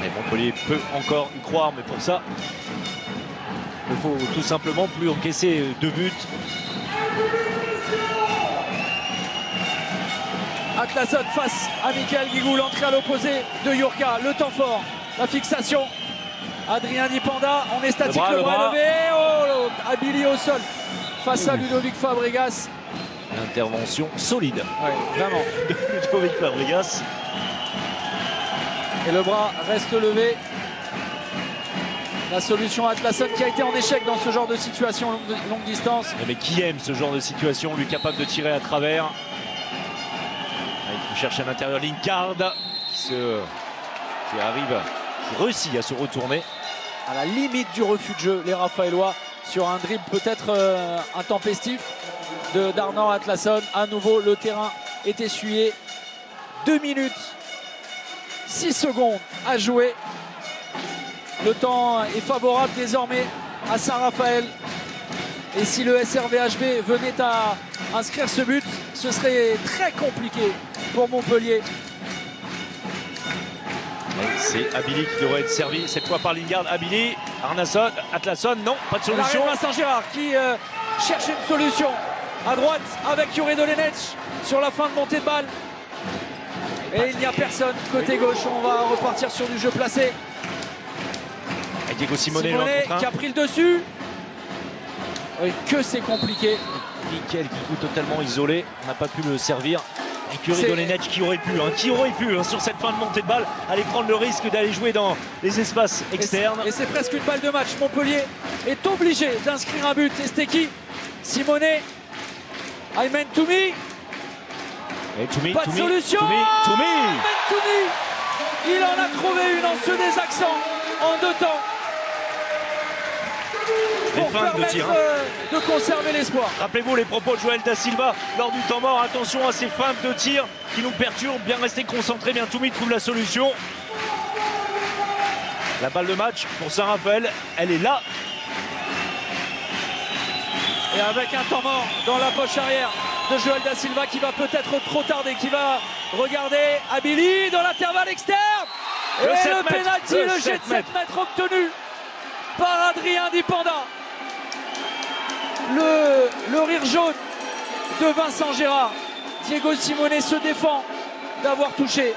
Et Montpellier peut encore y croire, mais pour ça, il faut tout simplement plus encaisser 2 buts.
Atlason face à Michael Guigou, l'entrée à l'opposé de Yurka, le temps fort, la fixation. Adrien Dipanda, on est statique, le bras levé, Abili au sol face à Ludovic Fabregas.
Intervention solide.
Ouais, vraiment.
De Ludovic Fabregas.
Et le bras reste levé. La solution à Atlason qui a été en échec dans ce genre de situation longue distance.
Mais qui aime ce genre de situation, lui capable de tirer à travers. Il cherche à l'intérieur Lingard qui réussit à se retourner.
À la limite du refus de jeu, les Raphaélois sur un dribble peut-être intempestif de Darnan Atlason. À nouveau, le terrain est essuyé. 2 minutes, 6 secondes à jouer. Le temps est favorable désormais à Saint-Raphaël. Et si le SRVHB venait à inscrire ce but, ce serait très compliqué pour Montpellier.
C'est Abili qui devrait être servi cette fois par Lingard. Abili, Atlason, non, pas de solution.
Vincent Gérard qui cherche une solution à droite avec Yuri Dolenech sur la fin de montée de balle. Et il n'y a personne côté gauche. On va repartir sur du jeu placé.
Et Diego Simone
qui a pris le dessus. Et que c'est compliqué.
Nickel qui est totalement isolé. On n'a pas pu le servir. Et Yuri Dolenech qui aurait pu sur cette fin de montée de balle aller prendre le risque d'aller jouer dans les espaces externes.
Et c'est presque une balle de match. Montpellier est obligé d'inscrire un but. Esteki, Simone, Aymen Toumi. Pas de solution.
Toumi.
Il en a trouvé une en se désaxant en 2 temps. Pour permettre de conserver l'espoir.
Rappelez-vous les propos de Joël Da Silva lors du temps mort. Attention à ces feintes de tir qui nous perturbent. Bien rester concentré. Bien Toumi trouve la solution. La balle de match pour Saint-Raphaël, elle est là.
Et avec un temps mort dans la poche arrière de Joël Da Silva qui va peut-être trop tarder, qui va regarder Abili dans l'intervalle externe. Et le pénalty, le jet de 7 mètres obtenu par Adrien Dipanda. Le rire jaune de Vincent Gérard. Diego Simone se défend d'avoir touché.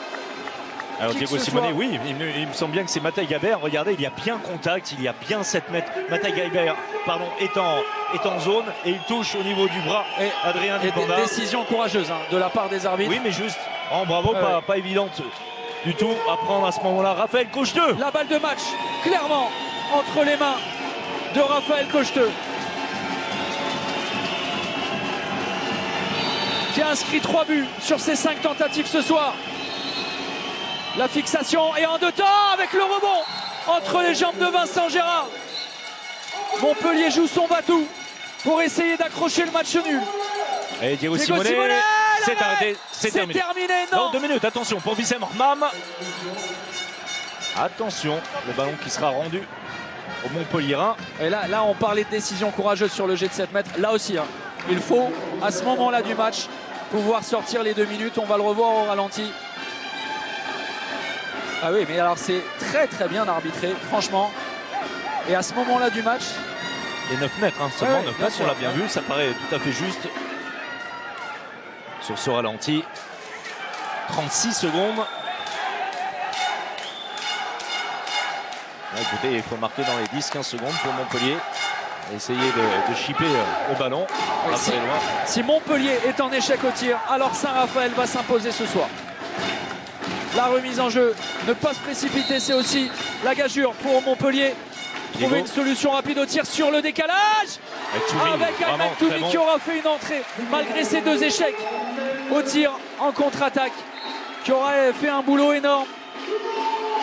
Alors Diego Simone, oui, il me semble bien que c'est Mathai Gabert. Regardez, il y a bien contact, il y a bien 7 mètres. Mathai Gabert, pardon, est en zone et il touche au niveau du bras. Et Adrien Dipanda.
Décision courageuse de la part des arbitres.
Oui, mais juste, bravo, pas évidente du tout à prendre à ce moment-là. Raphaël Cocheteux.
La balle de match, clairement, entre les mains de Raphaël Cocheteux. Qui a inscrit 3 buts sur ses 5 tentatives ce soir. La fixation est en 2 temps avec le rebond entre les jambes de Vincent Gérard. Montpellier joue son batou pour essayer d'accrocher le match nul.
Et Diego Simone, c'est arrêté, c'est terminé.
Non.
Dans 2 minutes, attention pour Wissem Mam. Attention, le ballon qui sera rendu au Montpellierin.
Et là, on parlait de décision courageuse sur le jet de 7 mètres. Là aussi, il faut, à ce moment-là du match, pouvoir sortir les 2 minutes. On va le revoir au ralenti. Ah oui, mais alors c'est très bien arbitré, franchement. Et à ce moment-là du match...
Les 9 mètres, seulement 9 mètres, on l'a bien vu. Ça paraît tout à fait juste. Sur ce ralenti. 36 secondes. Là, écoutez, il faut marquer dans les 10-15 secondes pour Montpellier. Essayer de chipper au ballon.
Si Montpellier est en échec au tir, alors Saint-Raphaël va s'imposer ce soir. La remise en jeu, ne pas se précipiter, c'est aussi la gageure pour Montpellier. Trouver une solution rapide au tir sur le décalage. Avec Aymen Toumi qui aura fait une entrée malgré ses 2 échecs au tir en contre-attaque. Qui aurait fait un boulot énorme.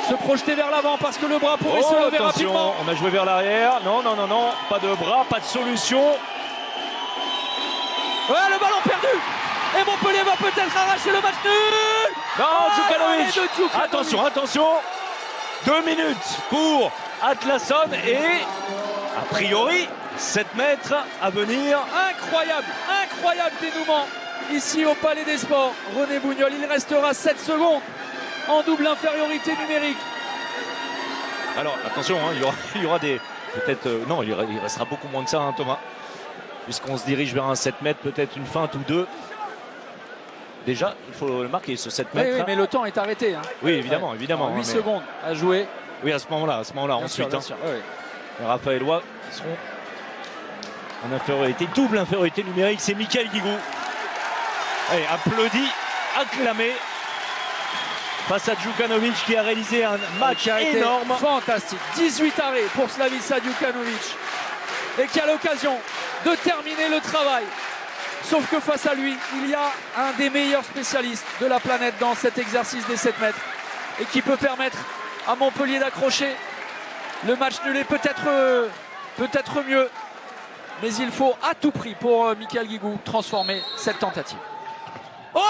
Se projeter vers l'avant parce que le bras pourrait se lever rapidement.
On a joué vers l'arrière. Non, pas de bras, pas de solution.
Ouais, le ballon perdu. Et Montpellier va peut-être arracher le match nul.
Non, Djukanovic. Attention. 2 minutes pour Atlason et a priori 7 mètres à venir.
Incroyable dénouement ici au Palais des Sports. René Bougnol, il restera 7 secondes en double infériorité numérique.
Alors attention, il y aura des... Peut-être... non, il restera beaucoup moins que ça, Thomas. Puisqu'on se dirige vers un 7 mètres, peut-être une feinte ou 2. Déjà, il faut le marquer, ce 7 mètres.
Oui, mais le temps est arrêté.
Oui, évidemment.
8 secondes à jouer.
Oui, à ce moment-là, ensuite.
Bien sûr, oui.
Les Raphaélois seront en infériorité, double infériorité numérique. C'est Michael Guigou. Allez, applaudi, acclamé face à Djukanovic qui a réalisé un match
qui a été
énorme.
fantastique. 18 arrêts pour Slavica Djukanovic et qui a l'occasion de terminer le travail. Sauf que face à lui, il y a un des meilleurs spécialistes de la planète dans cet exercice des 7 mètres et qui peut permettre à Montpellier d'accrocher. Le match nul est peut-être mieux, mais il faut à tout prix pour Michael Guigou transformer cette tentative. Oh,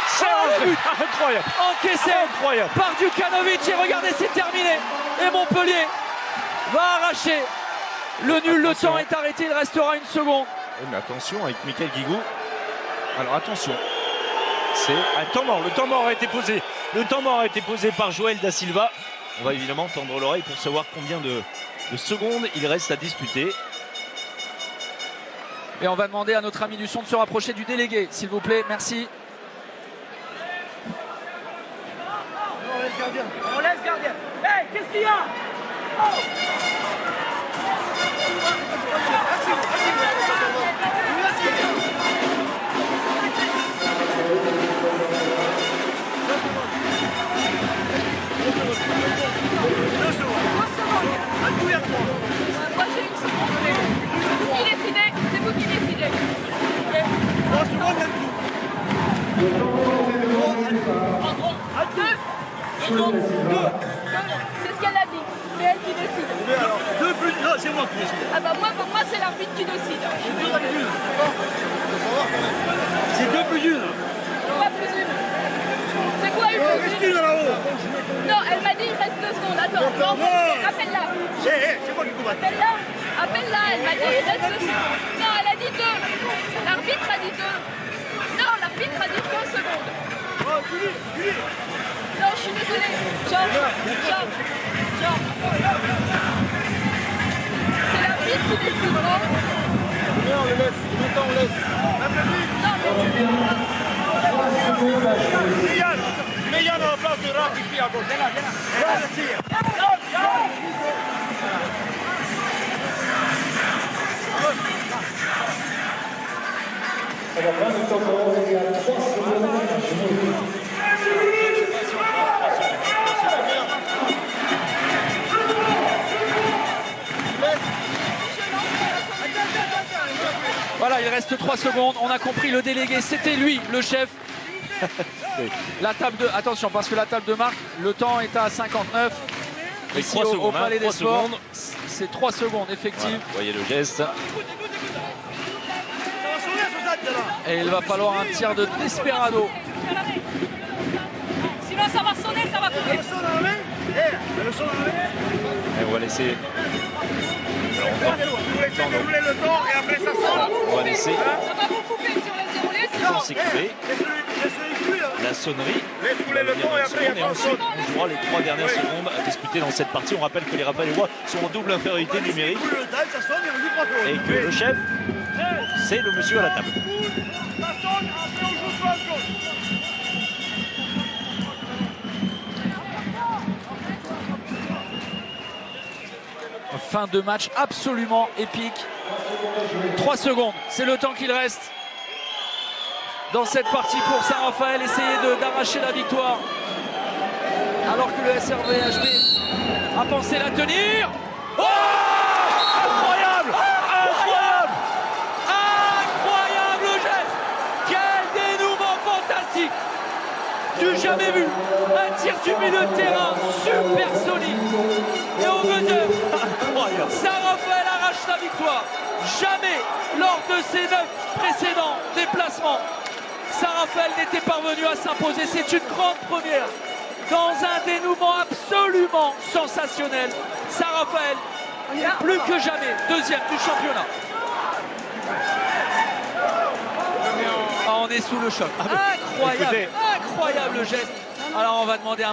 C'est
le but
incroyable.
encaissé
Incroyable.
par Djukanovic et regardez, c'est terminé. Et Montpellier va arracher le nul. Le temps est arrêté, il restera une seconde.
Oui, mais attention avec Michael Guigou. Alors attention. C'est un temps mort. Le temps mort a été posé. Le temps mort a été posé par Joël Da Silva. On va évidemment tendre l'oreille pour savoir combien de secondes il reste à disputer.
Et on va demander à notre ami du son de se rapprocher du délégué, s'il vous plaît. Merci.
On laisse gardien. Hey, qu'est-ce qu'il y a?
Moi j'ai une seconde. Qui décidez? C'est vous qui décidez. C'est ce qu'elle a dit. C'est elle qui décide.
Non, c'est moi qui décide.
Ah bah moi, pour moi c'est l'arbitre qui décide.
C'est 2 plus 1.
Pas plus une. C'est quoi une plus une? Non, elle m'a dit il reste 2 secondes. Attends, non, appelle-la.
C'est moi qui combatte.
Appelle-la. Appelle-la, elle m'a dit il reste 2 secondes. Non, elle a dit 2. L'arbitre a dit 2. Non, l'arbitre a dit 2 secondes. Non, je suis désolée. Jean. C'est l'arbitre qui décide, non?
On le laisse, maintenant on laisse.
Mais Yann à la place de Rafi ici à gauche.
Voilà, il reste 3 secondes. On a compris, le délégué, c'était lui, le chef. La table de... Attention, parce que la table de marque, le temps est à 59.
Et
Ici,
3
au
secondes,
Palais des
3
Sports,
secondes.
c'est 3 secondes, effectivement.
Voilà, vous voyez le geste.
Et il va falloir un tir de Desperado.
Sinon ça va sonner, ça va couper.
Et on va laisser.
Le temps et après ça sort.
On va laisser
Ça va vous couper si on laisse dérouler,
le temps s'écouler. La sonnerie.
Laisse couler le temps et après il y
Et
a pas
ensuite, on jouera les 3 dernières secondes à disputer dans cette partie. On rappelle que les Rafales-Rois sont en double infériorité numérique et que le chef, c'est le monsieur à la table.
Fin de match absolument épique. 3 secondes, c'est le temps qu'il reste dans cette partie pour Saint-Raphaël. Essayer d'arracher la victoire. Alors que le SRVHB a pensé la tenir. Oh, incroyable, incroyable, incroyable geste. Quel dénouement fantastique. Du jamais vu. Un tir du milieu de terrain supersonique. Et au buzzer, Saint-Raphaël arrache la victoire. Jamais lors de ses 9 précédents déplacements, Saint-Raphaël n'était parvenu à s'imposer. C'est une grande première dans un dénouement absolument sensationnel. Saint-Raphaël est plus que jamais deuxième du championnat. Ah, on est sous le choc. Incroyable,
Écoutez.
incroyable geste. Alors on va demander un